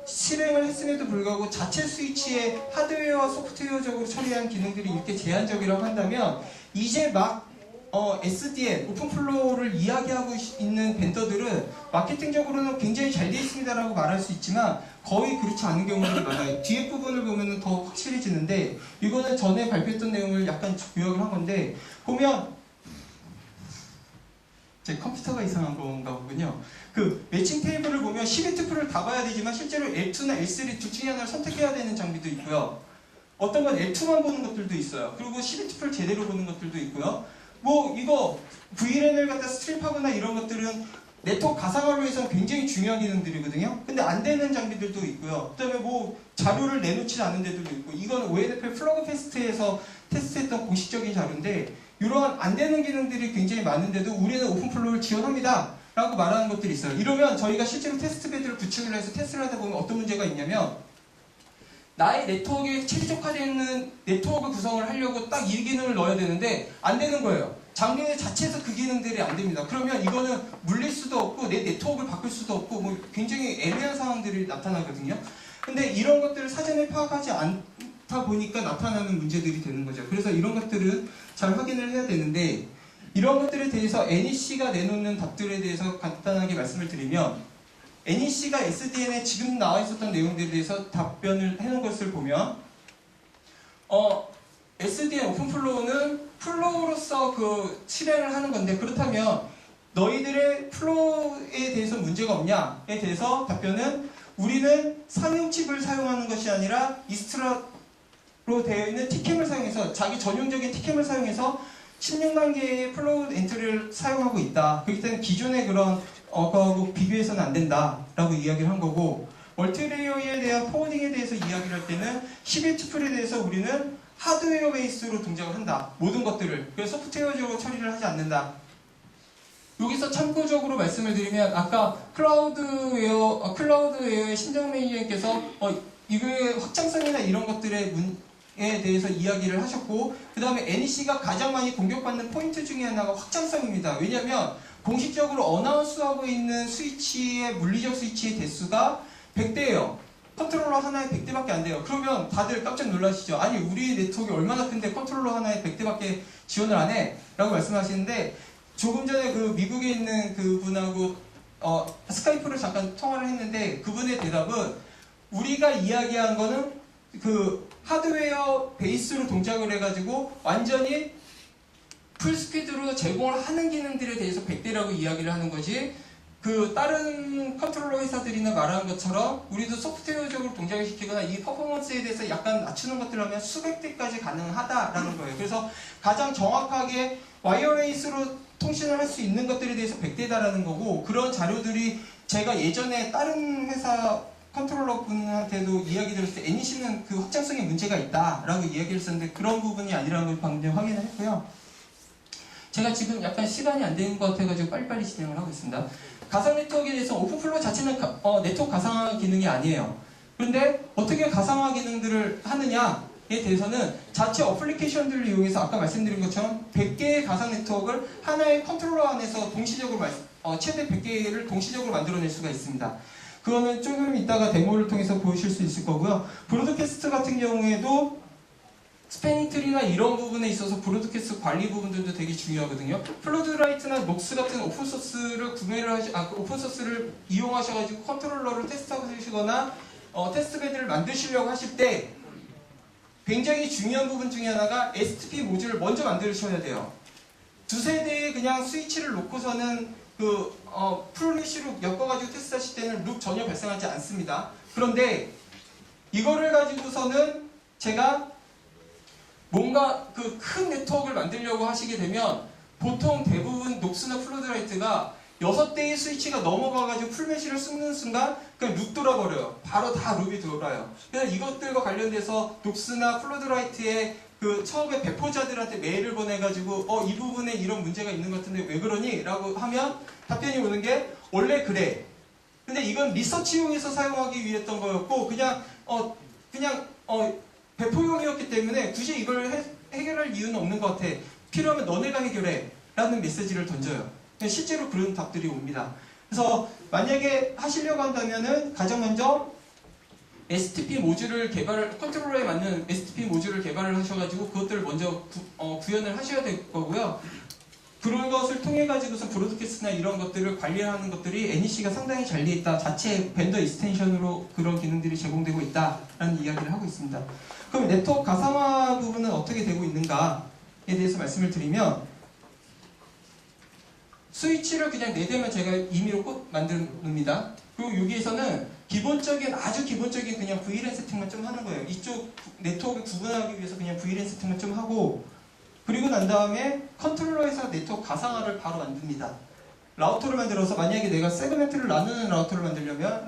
실행을 했음에도 불구하고 자체 스위치에 하드웨어와 소프트웨어적으로 처리한 기능들이 이렇게 제한적이라고 한다면, 이제 막 SDN, 오픈플로우를 이야기하고 있는 벤더들은 마케팅적으로는 굉장히 잘 되어 있습니다라고 말할 수 있지만 거의 그렇지 않은 경우들이 많아요. 뒤에 부분을 보면 더 확실해지는데, 이거는 전에 발표했던 내용을 약간 요약을 한 건데, 보면 제 컴퓨터가 이상한 건가 보군요. 매칭 테이블을 보면 12투표를 다 봐야 되지만 실제로 L2나 L3 둘 중에 하나를 선택해야 되는 장비도 있고요. 어떤 건 L2만 보는 것들도 있어요. 그리고 12투플 제대로 보는 것들도 있고요. 뭐 이거 VLAN을 갖다 스트립하거나 이런 것들은 네트워크 가상화로 해서는 굉장히 중요한 기능들이거든요. 근데 안 되는 장비들도 있고요. 그다음에 뭐 자료를 내놓지 않은 데들도 있고, 이건 ONFL 플러그 테스트에서 테스트했던 공식적인 자료인데, 이러한 안 되는 기능들이 굉장히 많은데도 우리는 오픈플로우를 지원합니다 라고 말하는 것들이 있어요. 이러면 저희가 실제로 테스트 베드를 구축을 해서 테스트를 하다 보면 어떤 문제가 있냐면, 나의 네트워크에 최적화되어 있는 네트워크 구성을 하려고 딱 이 기능을 넣어야 되는데 안 되는 거예요. 장비 자체에서 그 기능들이 안 됩니다. 그러면 이거는 물릴 수도 없고 내 네트워크를 바꿀 수도 없고 뭐 굉장히 애매한 상황들이 나타나거든요. 근데 이런 것들을 사전에 파악하지 않다 보니까 나타나는 문제들이 되는 거죠. 그래서 이런 것들은 잘 확인을 해야 되는데, 이런 것들에 대해서 NEC가 내놓는 답들에 대해서 간단하게 말씀을 드리면, NEC가 SDN에 지금 나와 있었던 내용들에 대해서 답변을 해놓은 것을 보면, SDN 오픈플로우는 플로우로서 그 실행을 하는 건데, 그렇다면 너희들의 플로우에 대해서 문제가 없냐에 대해서 답변은, 우리는 상용칩을 사용하는 것이 아니라 이스트라로 되어 있는 TCAM을 사용해서, 자기 전용적인 TCAM을 사용해서 16만 개의 플로우 엔트리를 사용하고 있다. 그렇기 때문에 기존의 그런 거하고 비교해서는 안 된다라고 이야기를 한 거고, 멀티레이어에 대한 포워딩에 대해서 이야기를 할 때는 11투플에 대해서 우리는 하드웨어 베이스로 동작을 한다. 모든 것들을. 그래서 소프트웨어적으로 처리를 하지 않는다. 여기서 참고적으로 말씀을 드리면, 아까 클라우드웨어의 신정 매니저님께서 이거의 확장성이나 이런 것들에 대해서 이야기를 하셨고, 그 다음에 NEC가 가장 많이 공격받는 포인트 중에 하나가 확장성입니다. 왜냐하면 공식적으로 어나운스하고 있는 스위치의 물리적 스위치의 대수가 100대예요. 컨트롤러 하나에 100대밖에 안 돼요. 그러면 다들 깜짝 놀라시죠. 아니, 우리 네트워크가 얼마나 큰데 컨트롤러 하나에 100대밖에 지원을 안 해? 라고 말씀하시는데, 조금 전에 그 미국에 있는 그분하고 스카이프로 잠깐 통화를 했는데, 그분의 대답은, 우리가 이야기한 거는 그 하드웨어 베이스로 동작을 해가지고 완전히 풀스피드로 제공을 하는 기능들에 대해서 100대라고 이야기를 하는 거지, 그 다른 컨트롤러 회사들이나 말하는 것처럼 우리도 소프트웨어적으로 동작을 시키거나 이 퍼포먼스에 대해서 약간 낮추는 것들을 하면 수백 대까지 가능하다라는 거예요. 그래서 가장 정확하게 와이어레이스로 통신을 할 수 있는 것들에 대해서 100대다라는 거고, 그런 자료들이 제가 예전에 다른 회사 컨트롤러 분한테도 이야기 들었을 때 NEC는 그 확장성에 문제가 있다라고 이야기를 했었는데, 그런 부분이 아니라는 걸 방금 확인을 했고요. 제가 지금 약간 시간이 안 되는 것 같아가지고 빨리빨리 진행을 하고 있습니다. 가상 네트워크에 대해서 오픈플로우 자체는 네트워크 가상화 기능이 아니에요. 그런데 어떻게 가상화 기능들을 하느냐에 대해서는 자체 어플리케이션들을 이용해서 아까 말씀드린 것처럼 100개의 가상 네트워크를 하나의 컨트롤러 안에서 동시적으로 최대 100개를 동시적으로 만들어낼 수가 있습니다. 그거는 조금 이따가 데모를 통해서 보실 수 있을 거고요. 브로드캐스트 같은 경우에도 스패닝 트리나 이런 부분에 있어서 브로드캐스트 관리 부분들도 되게 중요하거든요. 플로드라이트나 녹스 같은 오픈소스를 오픈소스를 이용하셔가지고 컨트롤러를 테스트하시거나 테스트베드를 만드시려고 하실 때 굉장히 중요한 부분 중에 하나가 STP 모듈을 먼저 만드셔야 돼요. 두세 대의 그냥 스위치를 놓고서는 풀리시로 엮어가지고 테스트하실 때는 룩 전혀 발생하지 않습니다. 그런데 이거를 가지고서는 제가 뭔가 그 큰 네트워크를 만들려고 하시게 되면 보통 대부분 녹스나 플로드라이트가 6대의 스위치가 넘어가가지고 풀메시를 쓰는 순간 그냥 룩 돌아버려요. 바로 다 룩이 돌아요. 그래서 이것들과 관련돼서 녹스나 플로드라이트의 그 처음에 배포자들한테 메일을 보내가지고 이 부분에 이런 문제가 있는 것 같은데 왜 그러니? 라고 하면 답변이 오는 게 원래 그래. 근데 이건 리서치용에서 사용하기 위했던 거였고 그냥 배포용이었기 때문에 굳이 이걸 해결할 이유는 없는 것 같아. 필요하면 너네가 해결해. 라는 메시지를 던져요. 실제로 그런 답들이 옵니다. 그래서 만약에 하시려고 한다면은 가장 먼저 STP 모듈을 컨트롤러에 맞는 STP 모듈을 개발을 하셔가지고 그것들을 먼저 구현을 하셔야 될 거고요. 그런 것을 통해 가지고서 브로드캐스트나 이런 것들을 관리하는 것들이 NEC가 상당히 잘 되어 있다. 자체 벤더 익스텐션으로 그런 기능들이 제공되고 있다라는 이야기를 하고 있습니다. 그럼 네트워크 가상화 부분은 어떻게 되고 있는가에 대해서 말씀을 드리면 스위치를 그냥 4대만 제가 임의로 꼭 만듭니다. 그리고 여기에서는 아주 기본적인 그냥 VLAN 세팅만 좀 하는 거예요. 이쪽 네트워크 구분하기 위해서 그냥 VLAN 세팅만 좀 하고, 그리고 난 다음에 컨트롤러에서 네트워크 가상화를 바로 만듭니다. 라우터를 만들어서, 만약에 내가 세그멘트를 나누는 라우터를 만들려면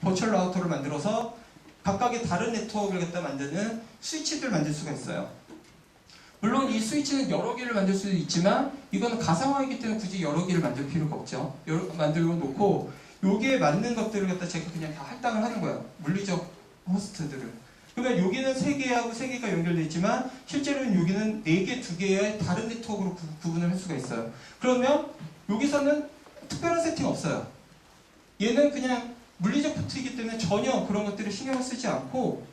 버추얼 라우터를 만들어서 각각의 다른 네트워크를 갖다 만드는 스위치들 만들 수가 있어요. 물론 이 스위치는 여러 개를 만들 수도 있지만 이거는 가상화이기 때문에 굳이 여러 개를 만들 필요가 없죠. 만들고 놓고 여기에 맞는 것들을 갖다 제가 그냥 다 할당을 하는 거예요. 물리적 호스트들을. 그러면 여기는 3개하고 3개가 연결되어 있지만 실제로는 여기는 4개, 2개의 다른 네트워크로 구분을 할 수가 있어요. 그러면 여기서는 특별한 세팅 없어요. 얘는 그냥 물리적 포트이기 때문에 전혀 그런 것들을 신경을 쓰지 않고,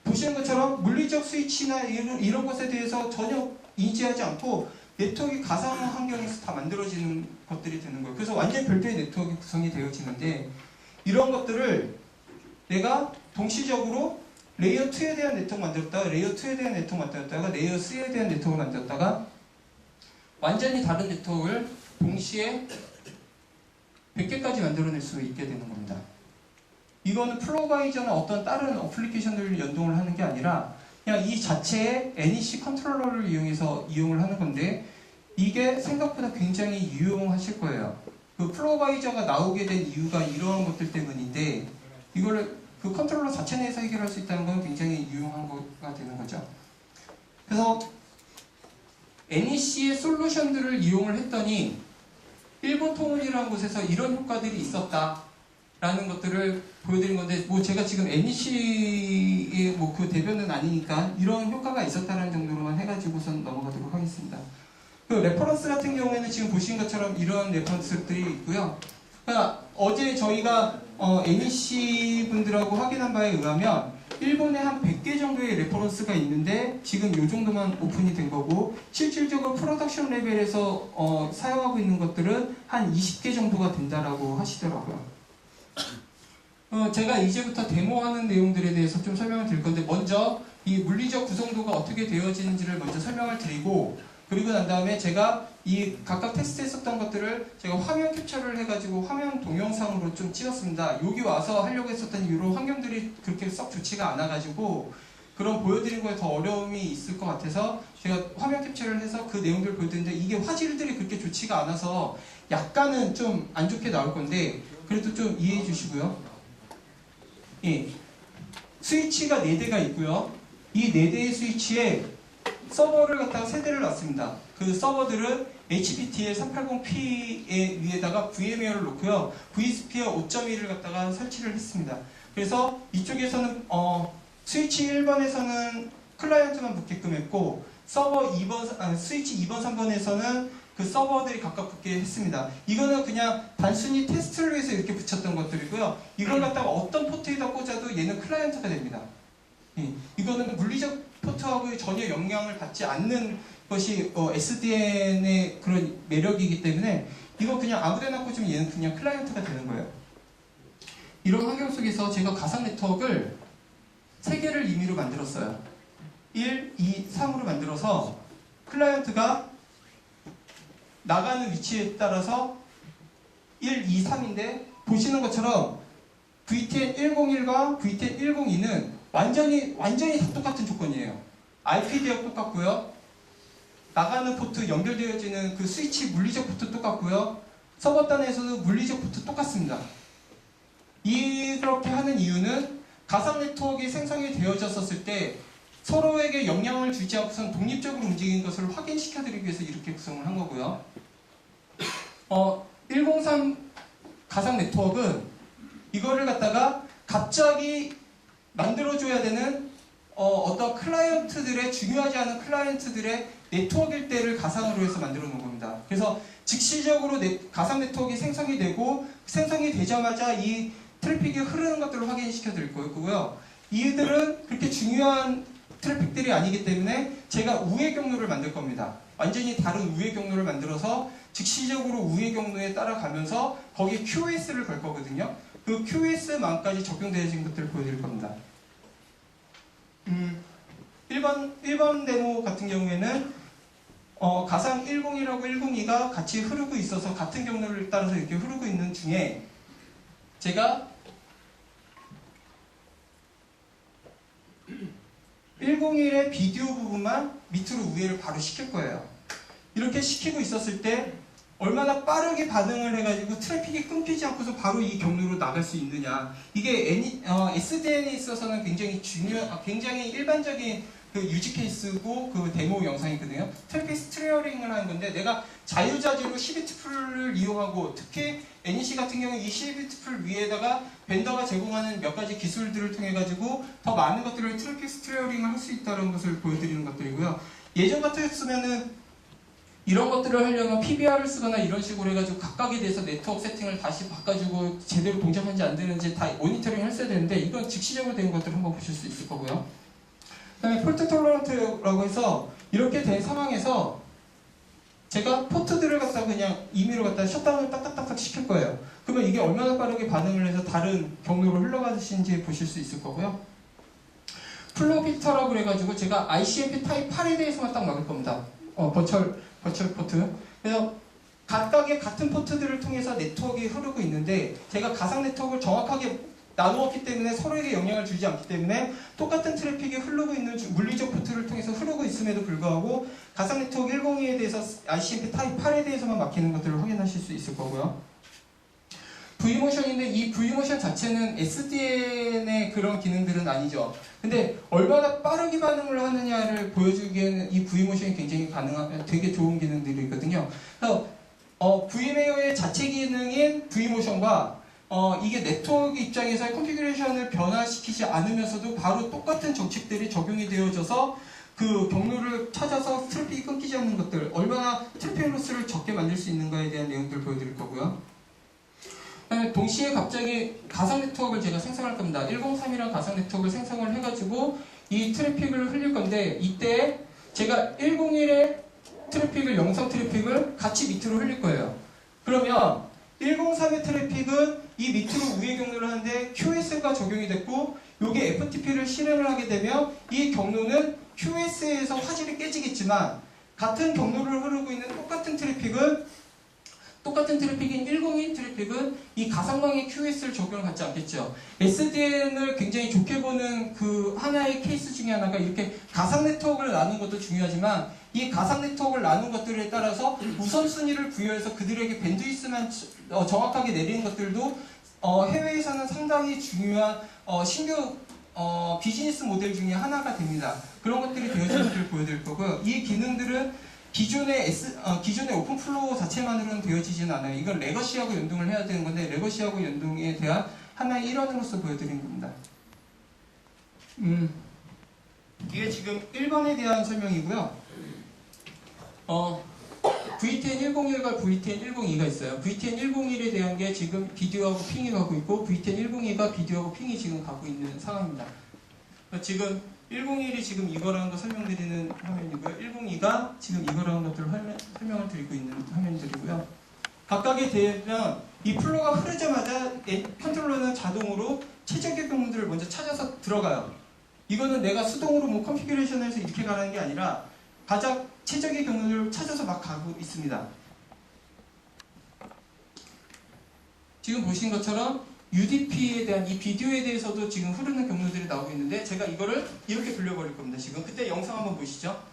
보시는 것처럼 물리적 스위치나 이런 것에 대해서 전혀 인지하지 않고 네트워크 가상화 환경에서 다 만들어지는 것들이 되는 거예요. 그래서 완전히 별도의 네트워크 구성이 되어지는데, 이런 것들을 내가 동시적으로 레이어 2에 대한 네트워크 만들었다가 레이어 2에 대한 네트워크 만들었다가 레이어 3에 대한 네트워크를 만들었다가 완전히 다른 네트워크를 동시에 100개까지 만들어낼 수 있게 되는 겁니다. 이거는 플로바이저나 어떤 다른 어플리케이션들을 연동을 하는 게 아니라 그냥 이 자체의 NEC 컨트롤러를 이용해서 이용을 하는 건데, 이게 생각보다 굉장히 유용하실 거예요. 그 플로바이저가 나오게 된 이유가 이러한 것들 때문인데, 이거를 그 컨트롤러 자체 내에서 해결할 수 있다는 건 굉장히 유용한 거가 되는 거죠. 그래서 NEC의 솔루션들을 이용을 했더니 일본 통운이라는 곳에서 이런 효과들이 있었다라는 것들을 보여드린 건데, 뭐 제가 지금 NEC의 뭐 그 대변은 아니니까 이런 효과가 있었다는 정도로만 해가지고선 넘어가도록 하겠습니다. 그 레퍼런스 같은 경우에는 지금 보신 것처럼 이런 레퍼런스들이 있고요. 그러니까 어제 저희가 NEC 분들하고 확인한 바에 의하면 일본에 한 100개 정도의 레퍼런스가 있는데 지금 이 정도만 오픈이 된 거고, 실질적으로 프로덕션 레벨에서 사용하고 있는 것들은 한 20개 정도가 된다라고 하시더라고요. 제가 이제부터 데모하는 내용들에 대해서 좀 설명을 드릴 건데, 먼저 이 물리적 구성도가 어떻게 되어지는지를 먼저 설명을 드리고, 그리고 난 다음에 제가 이 각각 테스트했었던 것들을 제가 화면 캡처를 해가지고 화면 동영상으로 좀 찍었습니다. 여기 와서 하려고 했었던 이런 환경들이 그렇게 썩 좋지가 않아가지고 그런 보여드린 거에 더 어려움이 있을 것 같아서 제가 화면 캡처를 해서 그 내용들을 보여드렸는데, 이게 화질들이 그렇게 좋지가 않아서 약간은 좀 안 좋게 나올 건데 그래도 좀 이해해 주시고요. 예, 스위치가 4대가 있고요. 이 4대의 스위치에 서버를 갖다가 3대를 놨습니다. 그 서버들은 HPTL 380P의 위에다가 VMware를 놓고요. vSphere 5.1을 갖다가 설치를 했습니다. 그래서 이쪽에서는 스위치 1번에서는 클라이언트만 붙게끔 했고, 서버 2번, 스위치 2번, 3번에서는 그 서버들이 각각 붙게 했습니다. 이거는 그냥 단순히 테스트를 위해서 이렇게 붙였던 것들이고요. 이걸 갖다가 어떤 포트에다 꽂아도 얘는 클라이언트가 됩니다. 이거는 물리적 포트하고 전혀 영향을 받지 않는 것이 SDN의 그런 매력이기 때문에 이거 그냥 아무데나 꽂으면 얘는 그냥 클라이언트가 되는 거예요. 이런 환경 속에서 제가 가상 네트워크를 3개를 임의로 만들었어요. 1, 2, 3으로 만들어서 클라이언트가 나가는 위치에 따라서 1, 2, 3인데, 보시는 것처럼 VTN 101과 VTN 102는 완전히 다 똑같은 조건이에요. IP 대역 똑같고요. 나가는 포트 연결되어지는 그 스위치 물리적 포트 똑같고요. 서버 단에서도 물리적 포트 똑같습니다. 이렇게 하는 이유는 가상 네트워크가 생성이 되어졌을 때 서로에게 영향을 주지 않고선 독립적으로 움직이는 것을 확인시켜드리기 위해서 이렇게 구성을 한 거고요. 103 가상 네트워크는 이거를 갖다가 갑자기 만들어줘야 되는 어떤 클라이언트들의, 중요하지 않은 클라이언트들의 네트워크일 때를 가상으로 해서 만들어 놓은 겁니다. 그래서 즉시적으로 가상 네트워크가 생성이 되고, 생성이 되자마자 이 트래픽이 흐르는 것들을 확인시켜 드릴 거고요. 이들은 그렇게 중요한 트래픽들이 아니기 때문에 제가 우회 경로를 만들 겁니다. 완전히 다른 우회 경로를 만들어서 즉시적으로 우회 경로에 따라가면서 거기에 QoS를 걸 거거든요. 그 QoS만까지 적용되어진 것들을 보여드릴 겁니다. 1번 데모 같은 경우에는 가상 101하고 102가 같이 흐르고 있어서 같은 경로를 따라서 이렇게 흐르고 있는 중에 제가 101의 비디오 부분만 밑으로 우회를 바로 시킬 거예요. 이렇게 시키고 있었을 때 얼마나 빠르게 반응을 해가지고 트래픽이 끊기지 않고서 바로 이 경로로 나갈 수 있느냐. 이게 SDN에 있어서는 굉장히 일반적인 그 유지 케이스고 그 데모 영상이거든요. 트래픽 스티어링을 하는 건데 내가 자유자재로 12비트 풀을 이용하고 특히 NEC 같은 경우 이 12비트 풀 위에다가 벤더가 제공하는 몇 가지 기술들을 통해 가지고 더 많은 것들을 트래픽 스티어링을 할 수 있다는 것을 보여드리는 것들이고요. 예전 같았으면은 이런 것들을 하려면 PBR을 쓰거나 이런 식으로 해가지고 각각에 대해서 네트워크 세팅을 다시 바꿔주고 제대로 동작하는지 안 되는지 다 모니터링 했어야 되는데 이건 즉시적으로 된 것들을 한번 보실 수 있을 거고요. 그 다음에 폴트 톨러런트라고 해서 이렇게 된 상황에서 제가 포트들을 갖다 그냥 임의로 갖다 셧다운을 딱딱딱딱 시킬 거예요. 그러면 이게 얼마나 빠르게 반응을 해서 다른 경로로 흘러가시는지 보실 수 있을 거고요. 플로우 필터라고 그래가지고 제가 ICMP 타입 8에 대해서만 딱 막을 겁니다. 버추얼 포트. 그래서 각각의 같은 포트들을 통해서 네트워크가 흐르고 있는데 제가 가상 네트워크를 정확하게 나누었기 때문에 서로에게 영향을 주지 않기 때문에 똑같은 트래픽이 흐르고 있는 물리적 포트를 통해서 흐르고 있음에도 불구하고 가상 네트워크 102에 대해서 ICMP 타입 8에 대해서만 막히는 것들을 확인하실 수 있을 거고요. V모션인데 이 V모션 자체는 SDN의 그런 기능들은 아니죠. 근데 얼마나 빠르게 반응을 하느냐를 보여주기에는 이 V모션이 굉장히 되게 좋은 기능들이거든요. 그래서 VM웨어의 자체 기능인 V모션과 이게 네트워크 입장에서의 컨피그레이션을 변화시키지 않으면서도 바로 똑같은 정책들이 적용이 되어져서 그 경로를 찾아서 트래픽이 끊기지 않는 것들, 얼마나 트래픽 로스를 적게 만들 수 있는가에 대한 내용들을 보여드릴 거고요. 동시에 갑자기 가상 네트워크를 제가 생성할 겁니다. 103이라는 가상 네트워크를 생성을 해가지고 이 트래픽을 흘릴 건데 이때 제가 101의 트래픽을, 영상 트래픽을 같이 밑으로 흘릴 거예요. 그러면 103의 트래픽은 이 밑으로 우회 경로를 하는데 QS가 적용이 됐고 이게 FTP를 실행을 하게 되면 이 경로는 QS에서 화질이 깨지겠지만 같은 경로를 흐르고 있는 똑같은 트래픽인 102 트래픽은 이 가상망의 QS를 적용을 받지 않겠죠. SDN을 굉장히 좋게 보는 그 하나의 케이스 중에 하나가 이렇게 가상 네트워크를 나눈 것도 중요하지만 이 가상 네트워크를 나눈 것들에 따라서 우선순위를 부여해서 그들에게 밴드위스만 정확하게 내리는 것들도 해외에서는 상당히 중요한 신규 비즈니스 모델 중에 하나가 됩니다. 그런 것들이 되어지는 것들을 보여드릴 거고요. 이 기능들은 기존의 오픈 플로우 자체만으로는 되어지지는 않아요. 이건 레거시하고 연동을 해야 되는 건데 레거시하고 연동에 대한 하나의 일환으로서 보여드린 겁니다. 이게 지금 1번에 대한 설명이고요. VTN 101과 VTN 102가 있어요. VTN 101에 대한 게 지금 비디오하고 핑이 가고 있고 VTN 102가 비디오하고 핑이 지금 가고 있는 상황입니다. 지금 101이 지금 이거라는 거 설명드리는 화면이고요. 102가 지금 이거라는 것들을 설명을 드리고 있는 화면들이고요. 각각에 되면 이 플로우가 흐르자마자 컨트롤러는 자동으로 최적의 경로들을 먼저 찾아서 들어가요. 이거는 내가 수동으로 뭐 컨피규레이션에서 이렇게 가라는 게 아니라 가장 최적의 경로를 찾아서 막 가고 있습니다. 지금 보신 것처럼 UDP에 대한 이 비디오에 대해서도 지금 흐르는 경로들이 나오고 있는데 제가 이거를 이렇게 돌려버릴 겁니다. 지금 그때 영상 한번 보시죠.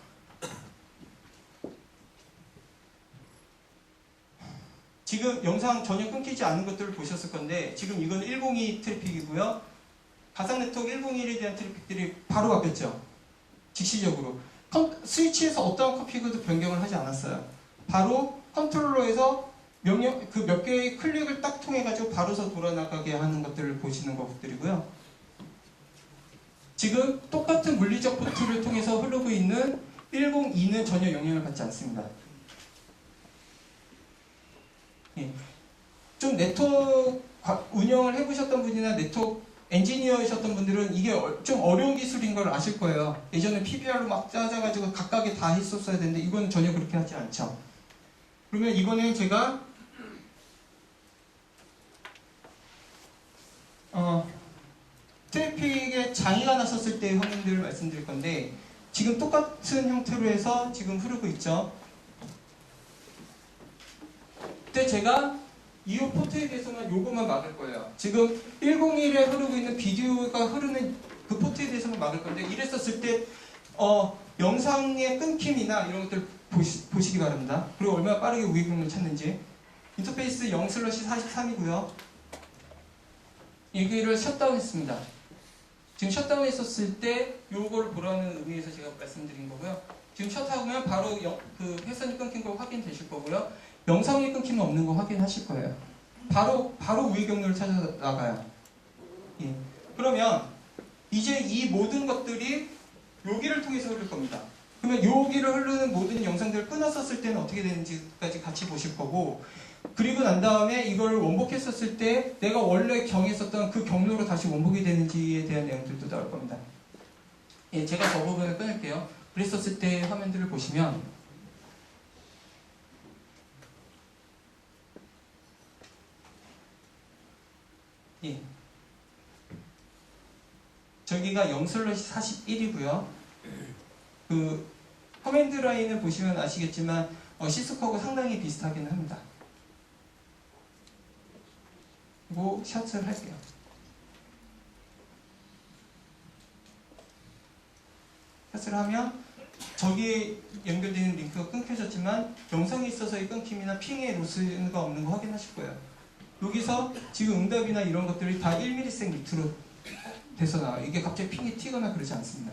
지금 영상 전혀 끊기지 않은 것들을 보셨을 건데 지금 이건 102 트래픽이고요. 가상 네트워크 101에 대한 트래픽들이 바로 바뀌었죠. 즉시적으로. 스위치에서 어떠한 컨피그도 변경을 하지 않았어요. 바로 컨트롤러에서 그 몇 개의 클릭을 딱 통해 가지고 바로서 돌아나가게 하는 것들을 보시는 것들이고요. 지금 똑같은 물리적 포트를 통해서 흐르고 있는 102는 전혀 영향을 받지 않습니다. 예. 좀 네트워크 운영을 해보셨던 분이나 네트워크 엔지니어이셨던 분들은 이게 좀 어려운 기술인 걸 아실 거예요. 예전에 PBR로 막 짜자가지고 각각에 다 했었어야 되는데 이거는 전혀 그렇게 하지 않죠. 그러면 이번에 제가 트래픽에 장애가 났었을 때의 화면들을 말씀드릴 건데 지금 똑같은 형태로 해서 지금 흐르고 있죠. 그때 제가 이 포트에 대해서는 요것만 막을 거예요. 지금 101에 흐르고 있는 비디오가 흐르는 그 포트에 대해서는 막을 건데 이랬었을 때 영상의 끊김이나 이런 것들 보시기 바랍니다. 그리고 얼마나 빠르게 우회 경로를 찾는지. 인터페이스 0/43이고요. 여기를 셧다운 했습니다. 지금 셧다운 했었을 때 요거를 보라는 의미에서 제가 말씀드린 거고요. 지금 셧하면 바로 그 회선이 끊긴 거 확인되실 거고요. 영상이 끊김은 없는 거 확인하실 거예요. 바로 우회 경로를 찾아 나가요. 예. 그러면 이제 이 모든 것들이 여기를 통해서 흐를 겁니다. 그러면 여기를 흐르는 모든 영상들을 끊었었을 때는 어떻게 되는지까지 같이 보실 거고, 그리고 난 다음에 이걸 원복했었을 때 내가 원래 경했었던 그 경로로 다시 원복이 되는지에 대한 내용들도 나올 겁니다. 예, 제가 저 부분을 끊을게요. 그랬었을 때 화면들을 보시면 예, 저기가 0/41이고요. 그 커맨드 라인을 보시면 아시겠지만 시스코하고 상당히 비슷하기는 합니다. 그리고 샷을 할게요. 샷을 하면 저기에 연결되는 링크가 끊겨졌지만 영상에 있어서의 끊김이나 핑의 로스가 없는 거 확인하실 거예요. 여기서 지금 응답이나 이런 것들이 다 1ms 밑으로 돼서 나와요. 이게 갑자기 핑이 튀거나 그러지 않습니다.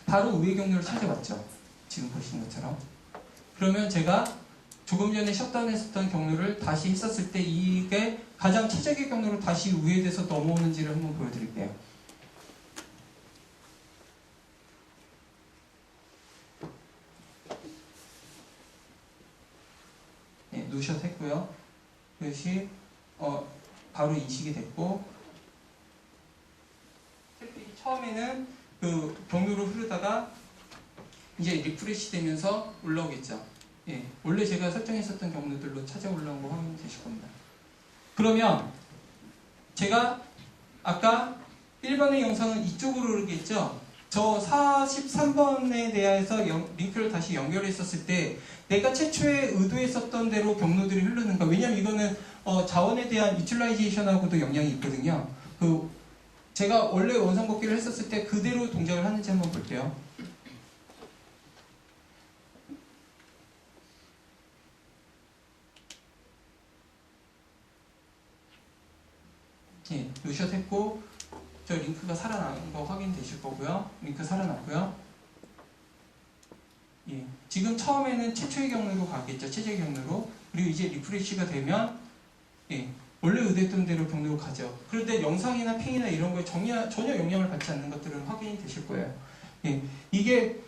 바로 우회 경로를 찾아봤죠. 지금 보시는 것처럼. 그러면 제가 조금 전에 셧다운했었던 경로를 다시 했었을 때 이게 가장 최적의 경로로 다시 우회돼서 넘어오는지를 한번 보여드릴게요. 네, 노샷 했고요. 그것이 바로 인식이 됐고, 트래픽이 처음에는 그 경로로 흐르다가 이제 리프레시 되면서 올라오겠죠. 예, 원래 제가 설정했었던 경로들로 찾아 올라온 거 확인되실 겁니다. 그러면 제가 아까 1번의 영상은 이쪽으로 흐르겠죠? 저 43번에 대해서 링크를 다시 연결했었을 때 내가 최초에 의도했었던 대로 경로들이 흐르는가? 왜냐면 이거는 자원에 대한 유틸라이제이션하고도 영향이 있거든요. 제가 원래 원상 복귀를 했었을 때 그대로 동작을 하는지 한번 볼게요. 예, 노샷 했고 저 링크가 살아난 거 확인되실 거고요. 링크 살아났고요. 예, 지금 처음에는 최초의 경로로 가겠죠. 최저의 경로로. 그리고 이제 리프레시가 되면 예, 원래 의도했던 대로 경로로 가죠. 그런데 영상이나 핑이나 이런 거에 전혀 영향을 받지 않는 것들은 확인이 되실 거예요. 예, 이게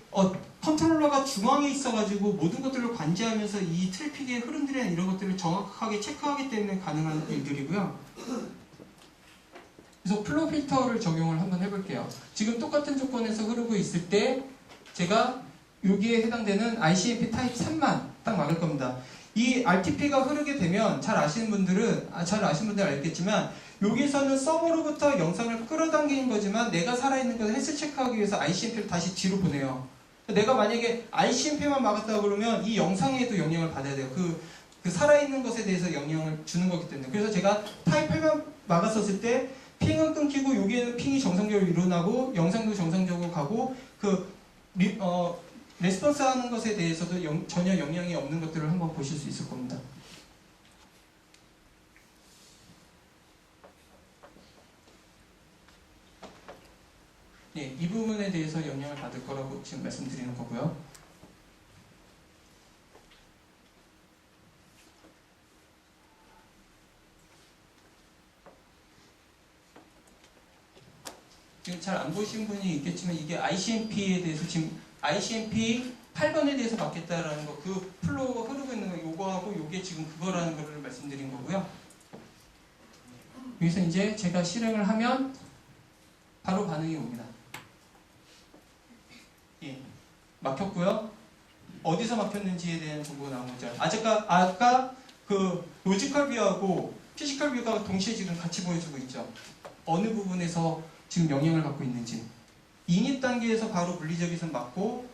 컨트롤러가 중앙에 있어가지고 모든 것들을 관제하면서 이 트래픽의 흐름들이나 이런 것들을 정확하게 체크하기 때문에 가능한 일들이고요. 그래서 플로우 필터를 적용을 한번 해볼게요. 지금 똑같은 조건에서 흐르고 있을 때 제가 여기에 해당되는 ICMP 타입 3만 딱 막을 겁니다. 이 RTP가 흐르게 되면 잘 아시는 분들 알겠지만 여기서는 서버로부터 영상을 끌어당기는 거지만 내가 살아있는 것을 헬스 체크하기 위해서 ICMP를 다시 뒤로 보내요. 내가 만약에 ICMP만 막았다 그러면 이 영상에도 영향을 받아야 돼요. 그 살아있는 것에 대해서 영향을 주는 거기 때문에. 그래서 제가 타입 8만 막았었을 때 핑은 끊기고 여기에는 핑이 정상적으로 일어나고 영상도 정상적으로 가고 레스폰스 하는 것에 대해서도 전혀 영향이 없는 것들을 한번 보실 수 있을 겁니다. 네, 이 부분에 대해서 영향을 받을 거라고 지금 말씀드리는 거고요. 지금 잘 안 보신 분이 있겠지만 이게 ICMP에 대해서 지금 ICMP 8번에 대해서 받겠다라는 거, 그 플로우가 흐르고 있는 거, 요거하고 요게 지금 그거라는 거를 말씀드린 거고요. 여기서 이제 제가 실행을 하면 바로 반응이 옵니다. 예, 막혔고요. 어디서 막혔는지에 대한 정보가 나온 거죠. 아까 그 로지컬 뷰하고 피지컬 뷰가 동시에 지금 같이 보여주고 있죠. 어느 부분에서 지금 영향을 받고 있는지. 인입 단계에서 바로 물리적에서 맞고,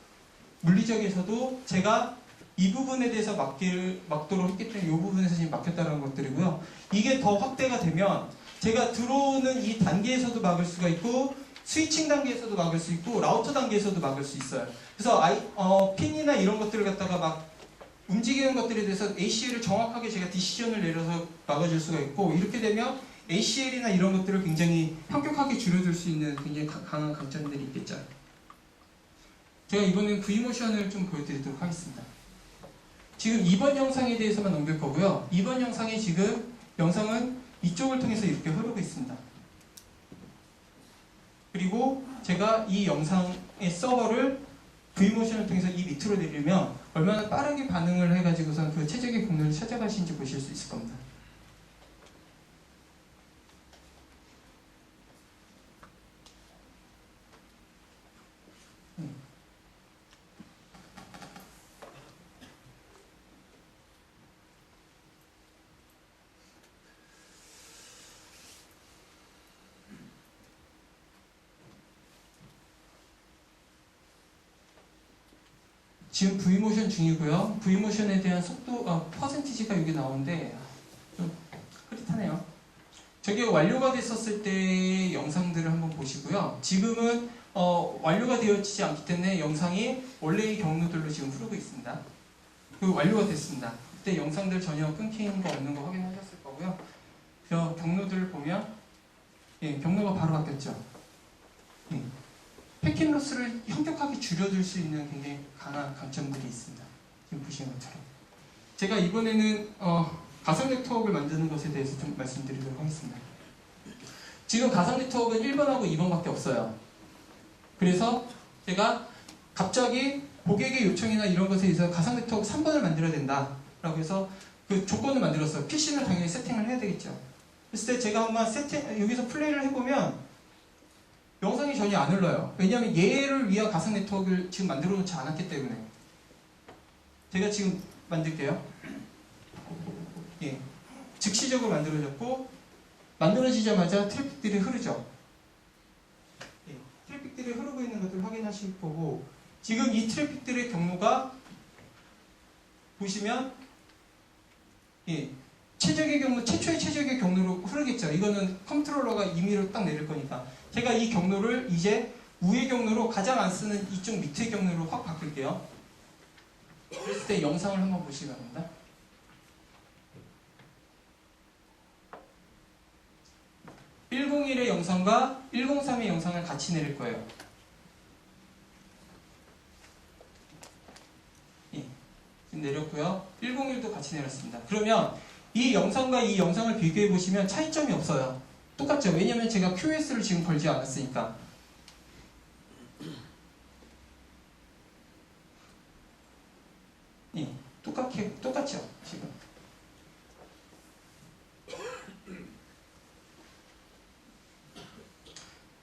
물리적에서도 제가 이 부분에 대해서 막도록 했기 때문에 이 부분에서 지금 막혔다는 것들이고요. 이게 더 확대가 되면 제가 들어오는 이 단계에서도 막을 수가 있고 스위칭 단계에서도 막을 수 있고 라우터 단계에서도 막을 수 있어요. 그래서 핀이나 이런 것들을 갖다가 막 움직이는 것들에 대해서 ACL을 정확하게 제가 디시전을 내려서 막아줄 수가 있고 이렇게 되면 ACL이나 이런 것들을 굉장히 현격하게 줄여줄 수 있는 굉장히 강한 강점들이 있겠죠. 제가 이번엔 V모션을 좀 보여드리도록 하겠습니다. 지금 이번 영상에 대해서만 넘길 거고요. 이번 영상에 지금 영상은 이쪽을 통해서 이렇게 흐르고 있습니다. 그리고 제가 이 영상의 서버를 V모션을 통해서 이 밑으로 내리면 얼마나 빠르게 반응을 해가지고선 그 최적의 공략을 찾아가시는지 보실 수 있을 겁니다. 지금 V모션 중이고요. V모션에 대한 속도, 퍼센티지가 여기 나오는데 좀 흐릿하네요. 저게 완료가 됐었을 때의 영상들을 한번 보시고요. 지금은 완료가 되어지지 않기 때문에 영상이 원래의 경로들로 지금 흐르고 있습니다. 그 완료가 됐습니다. 그때 영상들 전혀 끊기는 거 없는 거 확인하셨을 거고요. 저 경로들을 보면 경로가 바로 바뀌었죠. 패킷 로스를 현격하게 줄여줄 수 있는 굉장히 강한 강점들이 있습니다. 지금 보시는 것처럼. 제가 이번에는 가상 네트워크를 만드는 것에 대해서 좀 말씀드리도록 하겠습니다. 지금 가상 네트워크는 1번하고 2번밖에 없어요. 그래서 제가 갑자기 고객의 요청이나 이런 것에 의해서 가상 네트워크 3번을 만들어야 된다 라고 해서 그 조건을 만들었어요. PC는 당연히 세팅을 해야 되겠죠. 그랬을 때 제가 한번 여기서 플레이를 해보면 영상이 전혀 안 흘러요. 왜냐하면 얘를 위한 가상 네트워크를 지금 만들어 놓지 않았기 때문에. 제가 지금 만들게요. 즉시적으로 만들어졌고 만들어지자마자 트래픽들이 흐르죠. 트래픽들이 흐르고 있는 것들을 확인하실 거고 지금 이 트래픽들의 경로가 보시면 최적의 경로, 최초의 최적의 경로로 흐르겠죠. 이거는 컨트롤러가 임의로 딱 내릴 거니까. 제가 이 경로를 이제 우의 경로로 가장 안 쓰는 이쪽 밑의 경로로 확 바꿀게요. 그랬을 때 영상을 한번 보시기 바랍니다. (101의) 영상과 (103의) 영상을 같이 내릴 거예요. 지금 내렸고요. (101도) 같이 내렸습니다. 그러면 이 영상과 이 영상을 비교해 보시면 차이점이 없어요. 똑같죠? 왜냐면 제가 QS를 지금 걸지 않았으니까. 똑같죠? 지금.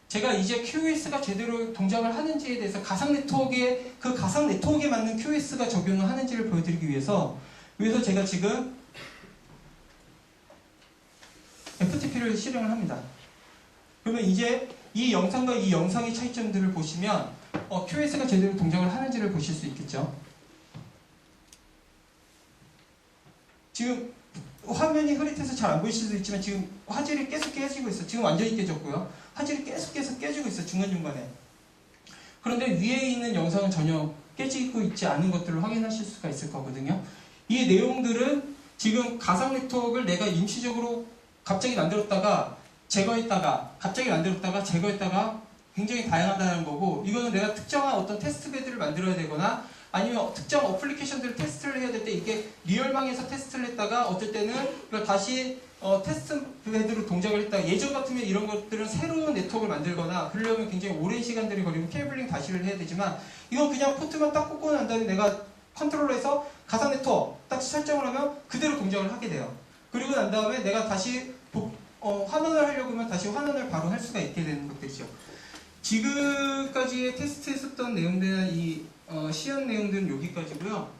제가 이제 QS가 제대로 동작을 하는지에 대해서 가상 네트워크에 맞는 QS가 적용을 하는지를 보여드리기 위해서 제가 지금 FTP를 실행을 합니다. 그러면 이제 이 영상과 이 영상의 차이점들을 보시면 QS가 제대로 동작을 하는지를 보실 수 있겠죠. 지금 화면이 흐릿해서 잘 안 보이실 수도 있지만 지금 화질이 계속 깨지고 있어요. 지금 완전히 깨졌고요. 화질이 계속 깨지고 있어요. 중간중간에. 그런데 위에 있는 영상은 전혀 깨지고 있지 않은 것들을 확인하실 수가 있을 거거든요. 이 내용들은 지금 가상 네트워크를 내가 임시적으로 갑자기 만들었다가 제거했다가 갑자기 만들었다가 제거했다가 굉장히 다양하다는 거고 이거는 내가 특정한 어떤 테스트 베드를 만들어야 되거나 아니면 특정 어플리케이션들을 테스트를 해야 될 때 이게 리얼망에서 테스트를 했다가 어쩔 때는 이걸 다시 테스트 베드로 동작을 했다가 예전 같으면 이런 것들은 새로운 네트워크를 만들거나 그러려면 굉장히 오랜 시간들이 걸리고 케이블링 다시를 해야 되지만 이건 그냥 포트만 딱 꽂고 난 다음에 내가 컨트롤러에서 가상 네트워크 딱 설정을 하면 그대로 동작을 하게 돼요. 그리고 난 다음에 내가 다시 환원을 하려고 하면 다시 환원을 바로 할 수가 있게 되는 것들이죠. 지금까지 테스트했었던 내용들은 이 시연 내용들은 여기까지고요.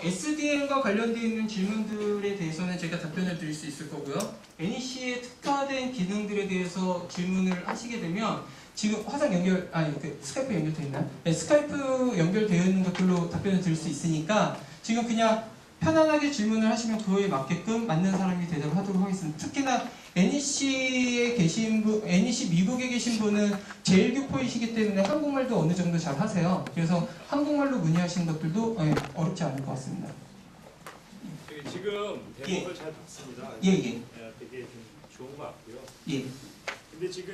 SDN과 관련되어 있는 질문들에 대해서는 제가 답변을 드릴 수 있을 거고요. NEC의 특화된 기능들에 대해서 질문을 하시게 되면 지금 화상 연결, 아니 스카이프 연결되어 있나요? 네, 스카이프 연결되어 있는 것들로 답변을 드릴 수 있으니까 지금 그냥 편안하게 질문을 하시면 그거에 맞게끔 맞는 사람이 대답을 하도록 하겠습니다. 특히나 NEC에 계신 분, NEC 미국에 계신 분은 제1교포이시기 때문에 한국말도 어느 정도 잘 하세요. 그래서 한국말로 문의하시는 것들도 어렵지 않을 것 같습니다. 지금 대목을 잘 봤습니다. 예. 되게 좀 좋은 것 같고요. 예. 근데 지금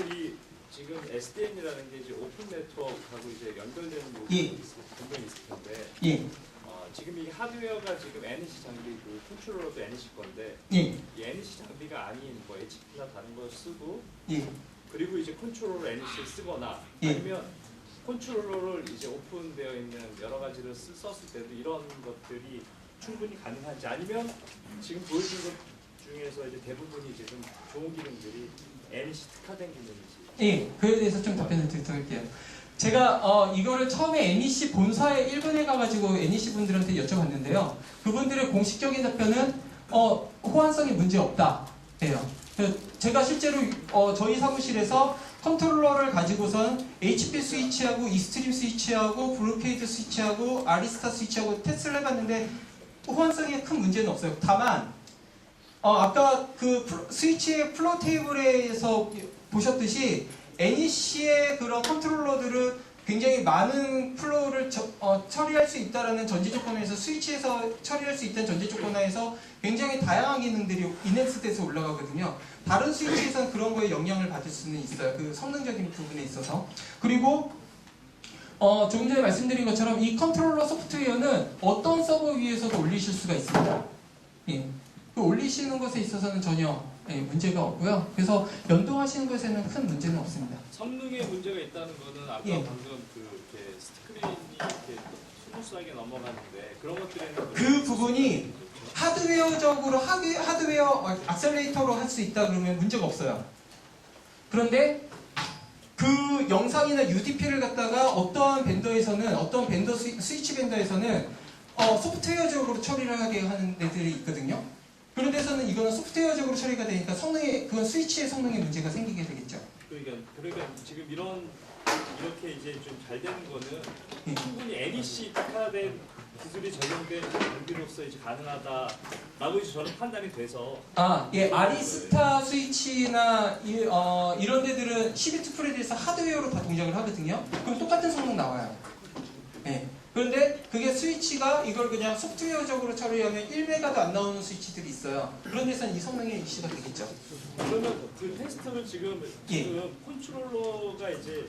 SDN이라는 게 이제 오픈 네트워크하고 이제 연결되는 부분이 예. 분명히 있을 텐데 예. 지금 이 하드웨어가 지금 NEC 장비고 컨트롤러도 NEC 건데 예. 이 NEC 장비가 아닌 뭐 HP나 다른 걸 쓰고 예. 그리고 이제 컨트롤러 NEC를 쓰거나 예. 아니면 컨트롤러를 이제 오픈되어 있는 여러 가지를 썼을 때도 이런 것들이 충분히 가능한지 아니면 지금 보여준 것 중에서 이제 대부분이 이제 좀 좋은 기능들이 NEC 특화된 기능인지. 예, 그에 대해서 좀 답변을 드리도록 할게요. 제가 이거를 처음에 NEC 본사에 일본에 가가지고 NEC 분들한테 여쭤봤는데요. 그분들의 공식적인 답변은 호환성이 문제 없다예요. 제가 실제로 저희 사무실에서 컨트롤러를 가지고선 HP 스위치하고 이스트림 스위치하고 브로케이드 스위치하고 아리스타 스위치하고 테스트를 해봤는데 호환성에 큰 문제는 없어요. 다만 아까 그 스위치의 플로우 테이블에서 보셨듯이 NEC의 그런 컨트롤러들은 굉장히 많은 플로우를 처리할 수 있다는 전제 조건에서 스위치에서 처리할 수 있다는 전제 조건에서 굉장히 다양한 기능들이 인핸스돼서 올라가거든요. 다른 스위치에서는 그런 거에 영향을 받을 수는 있어요. 그 성능적인 부분에 있어서. 그리고 조금 전에 말씀드린 것처럼 이 컨트롤러 소프트웨어는 어떤 서버 위에서도 올리실 수가 있습니다. 예. 그 올리시는 것에 있어서는 전혀 문제가 없고요. 그래서 연동하시는 것에는 큰 문제는 없습니다. 성능에 문제가 있다는 거는 아까 예. 방금 이렇게 스크린이 이렇게 스무스하게 넘어가는데 그런 것들에는 그 부분이 하드웨어적으로 하드웨어 악셀레이터로 할 수 있다 그러면 문제가 없어요. 그런데 그 영상이나 UDP를 갖다가 어떠한 밴더에서는 어떤 밴더 스위치 밴더에서는 소프트웨어적으로 처리를 하게 하는 데들이 있거든요. 그런 데서는 이거는 소프트웨어적으로 처리가 되니까 그건 스위치의 성능에 문제가 생기게 되겠죠. 그러니까 지금 이렇게 이제 좀 잘 되는 거는 충분히 NEC 특화된 기술이 적용된 장비로서 이제 가능하다라고 이제 저는 판단이 돼서. 아리스타 스위치나 이런 데들은 12투 프레드에서 하드웨어로 다 동작을 하거든요. 그럼 똑같은 성능 나와요. 네. 그런데 그게 스위치가 이걸 그냥 소프트웨어적으로 처리하면 1메가도 안 나오는 스위치들이 있어요. 그런 데서는 이 성능이 이슈가 되겠죠. 그러면 그 테스트를 지금 컨트롤러가 이제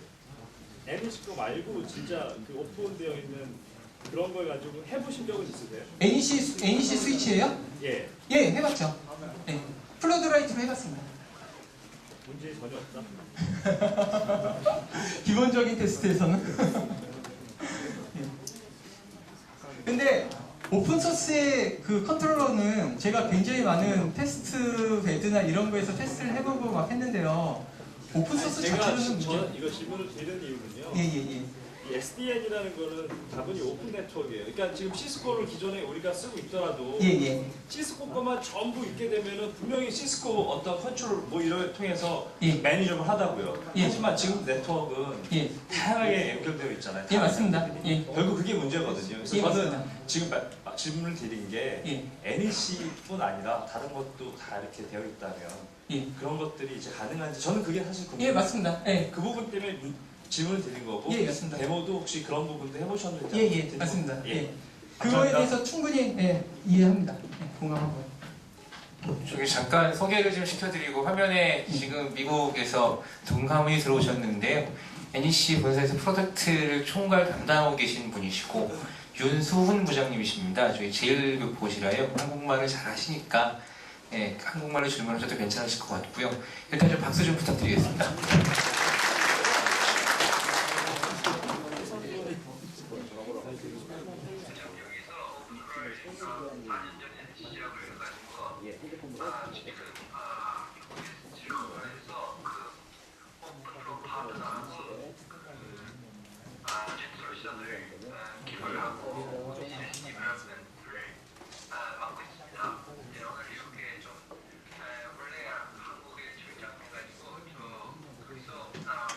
NEC 거 말고 진짜 그 오픈되어 있는 그런 걸 가지고 해보신 적은 있으세요? NEC 스위치예요? 예. 예, 해봤죠. 네. 플러드라이트로 해봤습니다. 문제 전혀 없다. 기본적인 테스트에서는. 근데 오픈소스의 그 컨트롤러는 제가 굉장히 많은 테스트 베드나 이런 거에서 테스트를 해보고 막 했는데요. 오픈소스 자체로는 저는 이거 질문을 드리는 이유는요. 예. 이 SDN이라는 거는 다분히 오픈 네트워크예요. 그러니까 지금 시스코를 기존에 우리가 쓰고 있더라도 예. 시스코 것만 전부 있게 되면은 분명히 시스코 어떤 컨트롤 뭐 이런 통해서 예. 매니저를 하다고요. 예. 하지만 지금 네트워크는 다양하게 연결되어 있잖아요. 예, 맞습니다. 예. 결국 그게 문제거든요. 그래서 예, 저는 맞습니다. 지금 질문을 드린 게 NEC뿐 아니라 다른 것도 다 이렇게 되어 있다면 그런 것들이 이제 가능한지 저는 그게 사실 궁금해요. 예, 맞습니다. 예. 그 부분 때문에 질문을 드린 거고 예, 맞습니다. 데모도 혹시 그런 부분도 해보셨는지 예, 맞습니다. 예. 그거에 대해서 충분히 이해합니다. 공감하고요. 저기 잠깐 소개를 좀 시켜드리고 화면에 지금 미국에서 둥가문이 들어오셨는데요. NEC 본사에서 프로덕트를 총괄 담당하고 계신 분이시고 윤소훈 부장님이십니다. 저희 제1교포시라요. 한국말을 잘 하시니까 한국말로 질문하셔도 괜찮으실 것 같고요. 일단 좀 박수 좀 부탁드리겠습니다.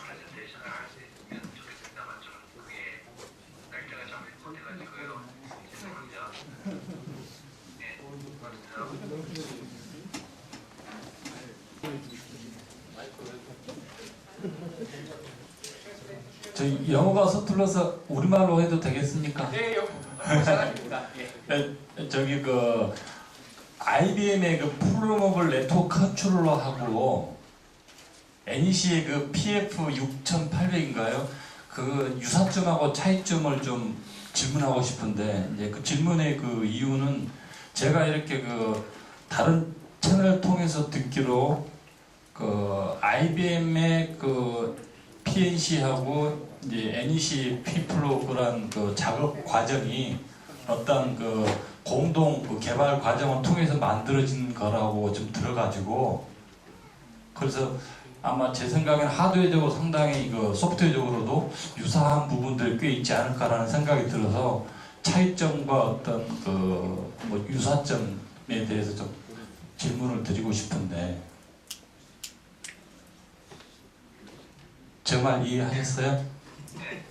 프레젠테이션을 할 수 있으면 좋겠습니다만 좀 그게 날짜가 잘 못돼가지고요. 죄송합니다. 네, 고맙습니다. 저 영어가 서툴러서 우리말로 해도 되겠습니까? 네, 잘하십니다. 예. 저기 그 IBM의 그 프로그래머블 네트워크 컨트롤러하고 NEC의 그 PF6800인가요? 그 유사점하고 차이점을 좀 질문하고 싶은데 이제 그 질문의 그 이유는 제가 이렇게 그 다른 채널을 통해서 듣기로 그 IBM의 그 PNC하고 이제 NEC P프로 그런 그 작업 과정이 어떤 그 공동 그 개발 과정을 통해서 만들어진 거라고 좀 들어가지고 그래서 아마 제 생각에는 하드웨어적으로 상당히 그 소프트웨어적으로도 유사한 부분들이 꽤 있지 않을까라는 생각이 들어서 차이점과 어떤 그 뭐 유사점에 대해서 좀 질문을 드리고 싶은데 정말 이해하셨어요? 네.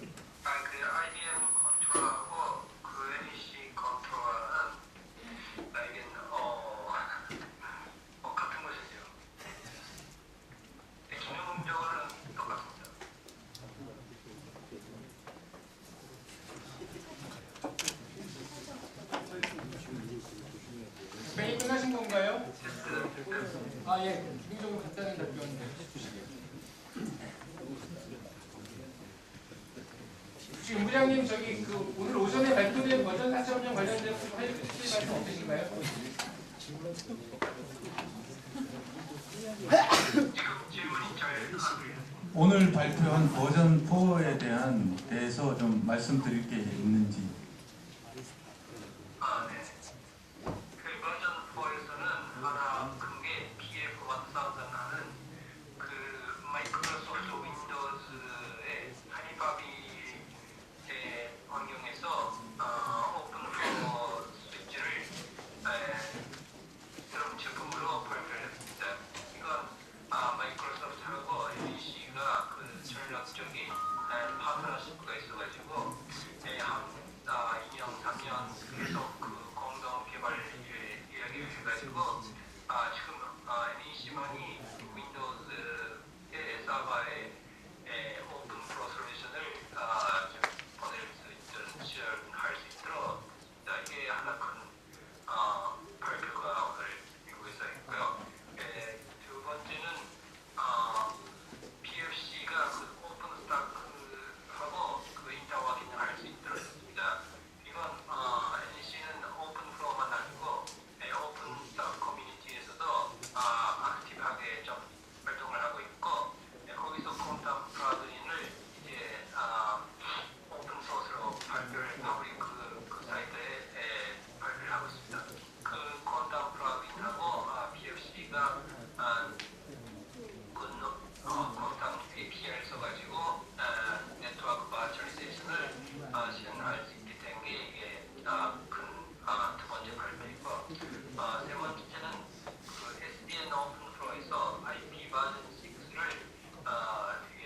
그 IBM 컨트롤러하고 그 NEC 컨트롤러는 이게 같은 것이죠. 네, 기능적으로는 똑같습니다. 회의 끝나신 건가요? 아, 예. 기능적으로 간단한 답변 해주시게요. 지금 부장님 저기 그 오늘 오전에 발표된 버전 4.0 관련돼서 좀 해주실 말씀 없으신가요? 질문이 잘 안 들려요. 오늘 발표한 버전 4에 대해서 좀 말씀드릴 게 있는지. 네. 그 버전 4에서는 하나 큰 게 PF1000 하는 그 마이크로소프트 윈도우즈의 하니바비 환경에서 오픈플로어 스위치를 새로운 제품으로 발표했습니다. 이건 마이크로소프트하고 NEC가 그 전략적인 파트너십가 있어가지고 2년, 3년 계속 그 공동 개발 이야기를 해가지고 지금 NEC만이 윈도우즈의 서버에 오픈 프로 솔루션을 보낼 수 있도록 지원할 수 있도록 이게 하나 큰 발표가 오늘 미국에서 있고요. 두 번째는 PFC가 그 오픈 스타크하고 그 인터워킹을 할 수 있도록 했습니다. 이건 NEC는 오픈 플로어만 아니고 오픈 스타크 커뮤니티에서도 액티브하게 좀 활동을 하고 있고 거기서 콘텀 플러그인을 이제 오픈 소스로 발표를 퍼블릭 그 사이트에 발표를 하고 있습니다. 그 콘텀 플러그인하고 PFC가 콘텀 API를 써가지고 네트워크 버추얼리제이션을 실행할 수 있게 된 게 이게 큰 두 번째 발표이고 세 번째는 그 SDN 오픈 플로어에서 IP 버전 6를 이게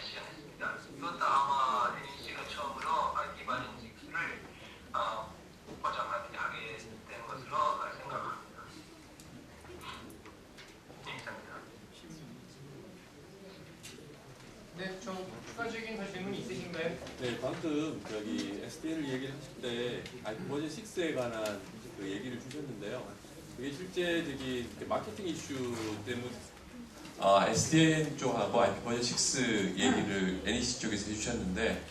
실행했습니다. 이것도 아마 NEC가 처음으로 IP 버전 6를 보장하게 된 것으로 생각합니다. 네, 이상입니다. 네, 좀 추가적인 더 질문이 있으신가요? 네, 방금 저기 SDN을 얘기를 하실 때 버전 6에 관한 그 얘기를 주셨는데요. 그게 실제 저기 마케팅 이슈 때문에 SDN 쪽하고 IP 버전 6 얘기를 NEC 쪽에서 해주셨는데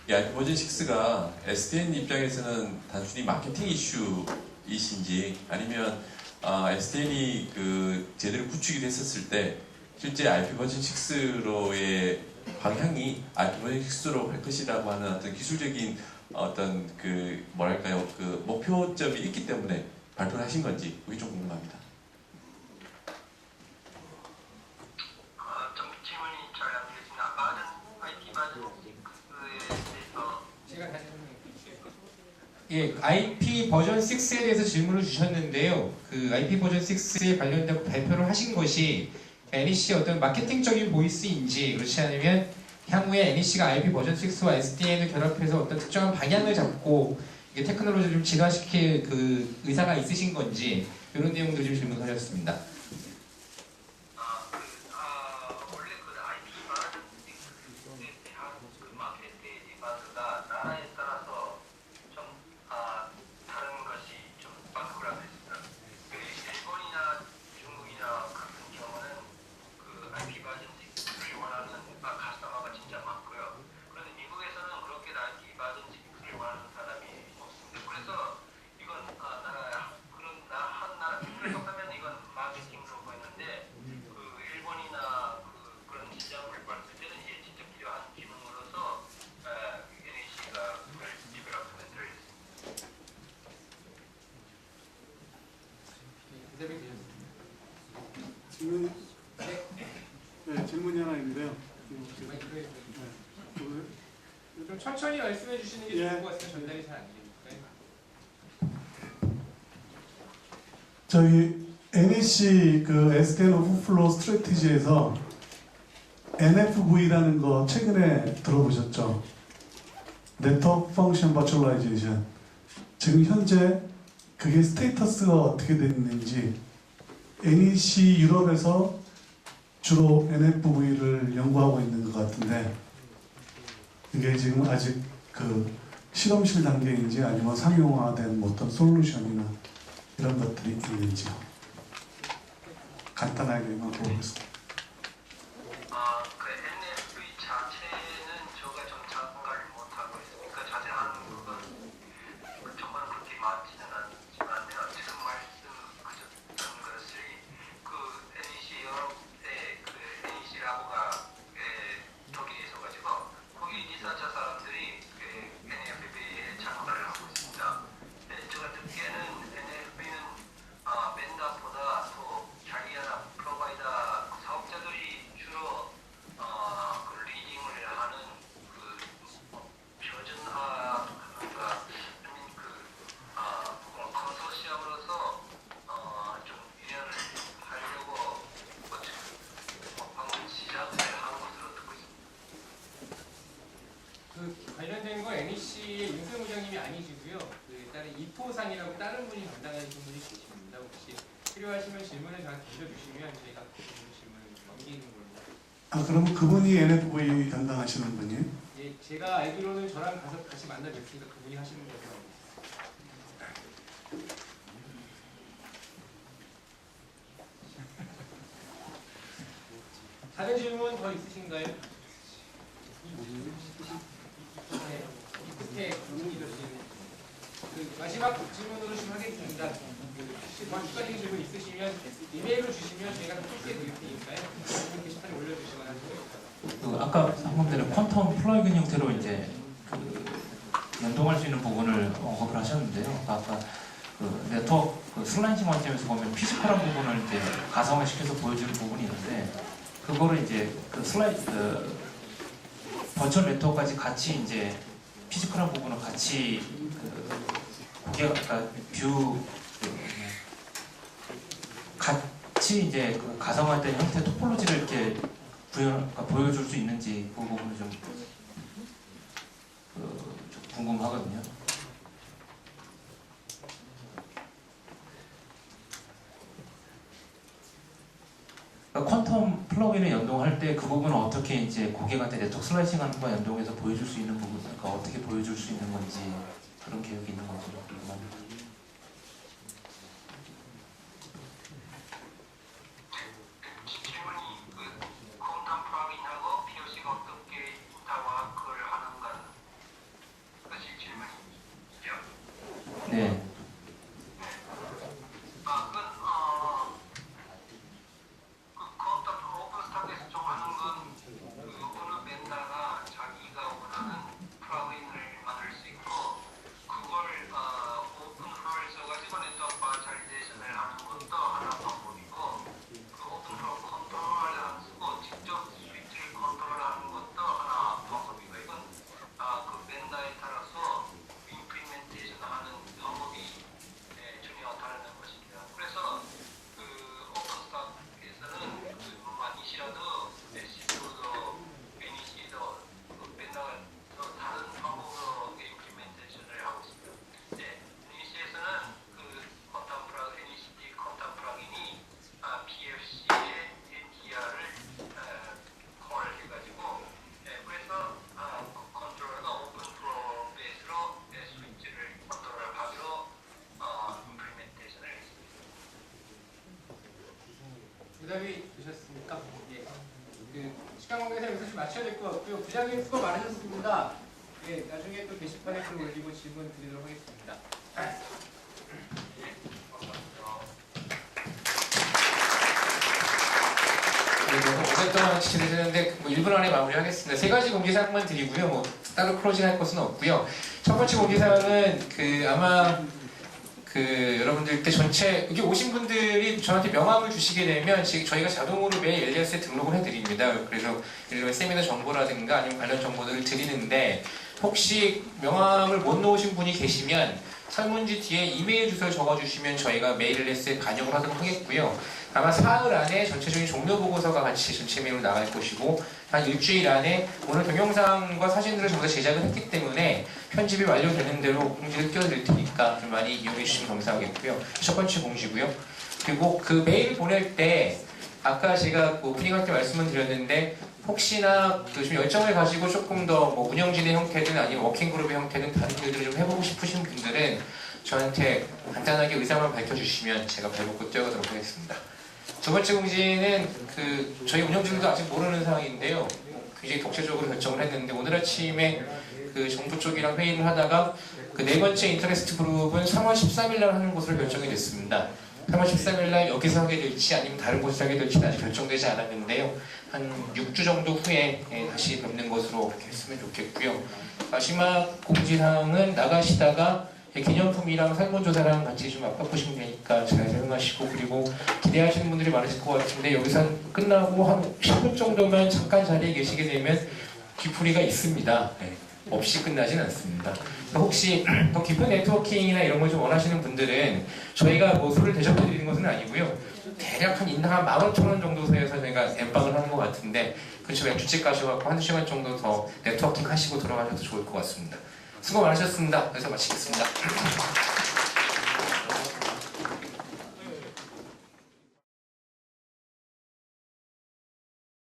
이 IP 버전 6가 SDN 입장에서는 단순히 마케팅 이슈이신지 아니면 SDN이 그 제대로 구축이 됐었을 때 실제 IP 버전 6로의 방향이 IP 버전 6로 할 것이라고 하는 어떤 기술적인 어떤 그 뭐랄까요 그 목표점이 있기 때문에 발표를 하신 건지 그게 좀 궁금합니다. 좀 질문이 잘 안 되겠습니다. 버전 IP 버전 6에 대해서 제가 다시 예, IP 버전 6에 대해서 질문을 주셨는데요. 그 IP 버전 6에 관련된 발표를 하신 것이 NEC의 어떤 마케팅적인 보이스인지 그렇지 않으면 향후에 NEC가 IP 버전 6와 SDN을 결합해서 어떤 특정한 방향을 잡고 이게 테크놀로지를 좀 진화시킬 그 의사가 있으신 건지 이런 내용들 좀 질문하셨습니다. 원래 그 IP 버전에 대한 그 마켓 디마드가 나라에 따라서 좀 다른 것이 좀 바꾸라고 했습니다. 그 일본이나 중국이나 같은 경우는 그 IP 버전 6를 원하는 카스터머가 진짜 많고요. 그런데 미국에서는 그렇게 IP 버전 6를 원하는 사람이 없습니다. 그래서 이건 한 나라 그렇다면 이건 마케팅으로 보이는데 그 일본이나 그런 시장을 봤을 때는 이게 진짜 필요한 기능으로서 NEC가 그걸 디벨롭먼트를 했습니다. 질문이 하나 있는데요. 좀 천천히 말씀해 주시는 게 좋을 것 같아요. 전달이 잘 안 되니까. 저희 NEC 그 SDN 오버플로우 스트래티지에서 NFV라는 거 최근에 들어보셨죠? 네트워크 펑션 버추얼라이제이션. 지금 현재 그게 스테이터스가 어떻게 됐는지 NEC 유럽에서 주로 NFV를 연구하고 있는 것 같은데 이게 지금 아직 그 실험실 단계인지 아니면 상용화된 어떤 솔루션이나 이런 것들이 있는지요. 간단하게만 보겠습니다. 그 NFV 자체는 제가 좀 참가를 못하고 있으니까 자세한 부분 정말 그렇게 많지는 않지만요. 지금 말씀하셨던 것이 그 NEC 유럽의 그 NEC 라보가 독일에서 가지고 거기 리서처 사람들이 NFV에 참가를 하고 있습니다. 제가 듣기에는 NFV는 벤더보다 더 자기나 프로바이더 사업자들이 주로 그 리딩을 하는 그 표준화 컨소시엄으로서 좀 일을 하려고 방금 시작을 한 것으로 듣고 있습니다. 그 관련된 건 NEC의 윤세 부장님이 아니시고요. 그 다른 이토상이라고 다른 분이 담당하시는 분이 계십니다. 혹시 필요하시면 질문을 저한테 던져주시면 저희가 그 질문을 넘기는 걸로. 그럼 그분이 NFV 담당하시는 분이에요? 예, 제가 알기로는 저랑 가서 같이 만나 뵙으니까 그분이 하시는 거죠. 다른 질문 더 있으신가요? 네, 끝에 분이 그 마지막 질문으로 좀 하겠습니다. 혹시 더 추가적인 질문 있으시면 이메일로 주시면 저희가 포스트해 드릴 테니까요. 게시판에 올려주시거나 하시면 아까 방금 전에 퀀텀 플러그인 형태로 이제 그 연동할 수 있는 부분을 언급을 하셨는데요. 아까 그 네트워크 그 슬라이싱 관점에서 보면 피지컬한 부분을 이제 가상화 시켜서 보여주는 부분이 있는데 그거를 이제 그 버추얼 네트워크까지 같이 이제 피지컬한 부분을 같이 그 고객 아까 같이 이제 그 가상화된 형태 토폴로지를 이렇게 보여줄 수 있는지 그 부분을 좀 궁금하거든요. 그러니까 퀀텀 플러그인을 연동할 때 그 부분은 어떻게 이제 고객한테 네트워크 슬라이싱하는 것과 연동해서 보여줄 수 있는 부분, 그러니까 어떻게 보여줄 수 있는 건지 그런 계획이 있는 건지 궁금합니다. 질문이 그 퀀텀 플러그인하고 POC가 어떻게 인터워크를 하는 건 그것이 질문이죠? 네. 오픈스탁에서 좀 하는 건 어느 벤더가 자기가 원하는 플러그인을 만들 수 있고 그걸 오픈 플로어에 써가지고 네트워크 바이탈리제이션을 하는 것도 하나 방법이고 그 오픈 플로어 컨트롤을 안 쓰고 직접 스위치를 컨트롤하는 것도 하나 방법이고 이건 그 벤더에 따라서 임플리멘테이션 하는 방법이 전혀 다른 것입니다. 그래서 그 오픈스탁에서는 그 대답이 되셨습니까? 예. 그 시간 관계상 여기서 좀 맞춰야 될 것 같고요. 부장님 수고 많으셨습니다. 예, 나중에 또 게시판에 글 올리고 질문 드리도록 하겠습니다. 오랫동안 지내셨는데 뭐 1분 안에 마무리하겠습니다. 세 가지 공지사항만 드리고요. 뭐 따로 클로징할 것은 없고요. 첫 번째 공지사항은 아마 여러분들 때 전체 여기 오신 분들이 저한테 명함을 주시게 되면 지금 저희가 자동으로 매일 엘리아스에 등록을 해드립니다. 그래서 예를 들면 세미나 정보라든가 아니면 관련 정보들을 드리는데 혹시 명함을 못 넣으신 분이 계시면 설문지 뒤에 이메일 주소를 적어주시면 저희가 메일 엘리아스에 반영을 하도록 하겠고요. 아마 사흘 안에 전체적인 종료 보고서가 같이 전체 메일로 나갈 것이고 한 일주일 안에 오늘 동영상과 사진들을 전부 다 제작을 했기 때문에 편집이 완료되는 대로 공지를 띄워드릴 테니까 좀 많이 이용해 주시면 감사하겠고요. 첫 번째 공지고요. 그리고 그 메일 보낼 때 아까 제가 오프닝할 때 말씀을 드렸는데 혹시나 좀 열정을 가지고 조금 더 운영진의 형태든 아니면 워킹그룹의 형태든 다른 일들을 좀 해보고 싶으신 분들은 저한테 간단하게 의사만 밝혀주시면 제가 발벗고 뛰어가도록 하겠습니다. 두 번째 공지는 저희 운영진도 아직 모르는 상황인데요. 굉장히 독재적으로 결정을 했는데 오늘 아침에 정부 쪽이랑 회의를 하다가 네 번째 인터레스트 그룹은 3월 13일 날 하는 것으로 결정이 됐습니다. 3월 13일 날 여기서 하게 될지 아니면 다른 곳에서 하게 될지는 아직 결정되지 않았는데요. 한 6주 정도 후에 다시 뵙는 것으로 이렇게 했으면 좋겠고요. 마지막 공지사항은 나가시다가 기념품이랑 설문조사랑 같이 좀 맞바꾸시면 되니까 잘 사용하시고 그리고 기대하시는 분들이 많으실 것 같은데 여기서 끝나고 한 10분 정도만 잠깐 자리에 계시게 되면 뒤풀이가 있습니다. 없이 끝나진 않습니다. 혹시 더 깊은 네트워킹이나 이런 걸 좀 원하시는 분들은 저희가 술을 대접해드리는 것은 아니고요. 대략 한 인당 한 15,000원 정도 선에서 저희가 엠빵을 하는 것 같은데 그쵸 맥주집 가셔갖고 한두 시간 정도 더 네트워킹 하시고 들어가셔도 좋을 것 같습니다. 수고 많으셨습니다. 여기서 마치겠습니다.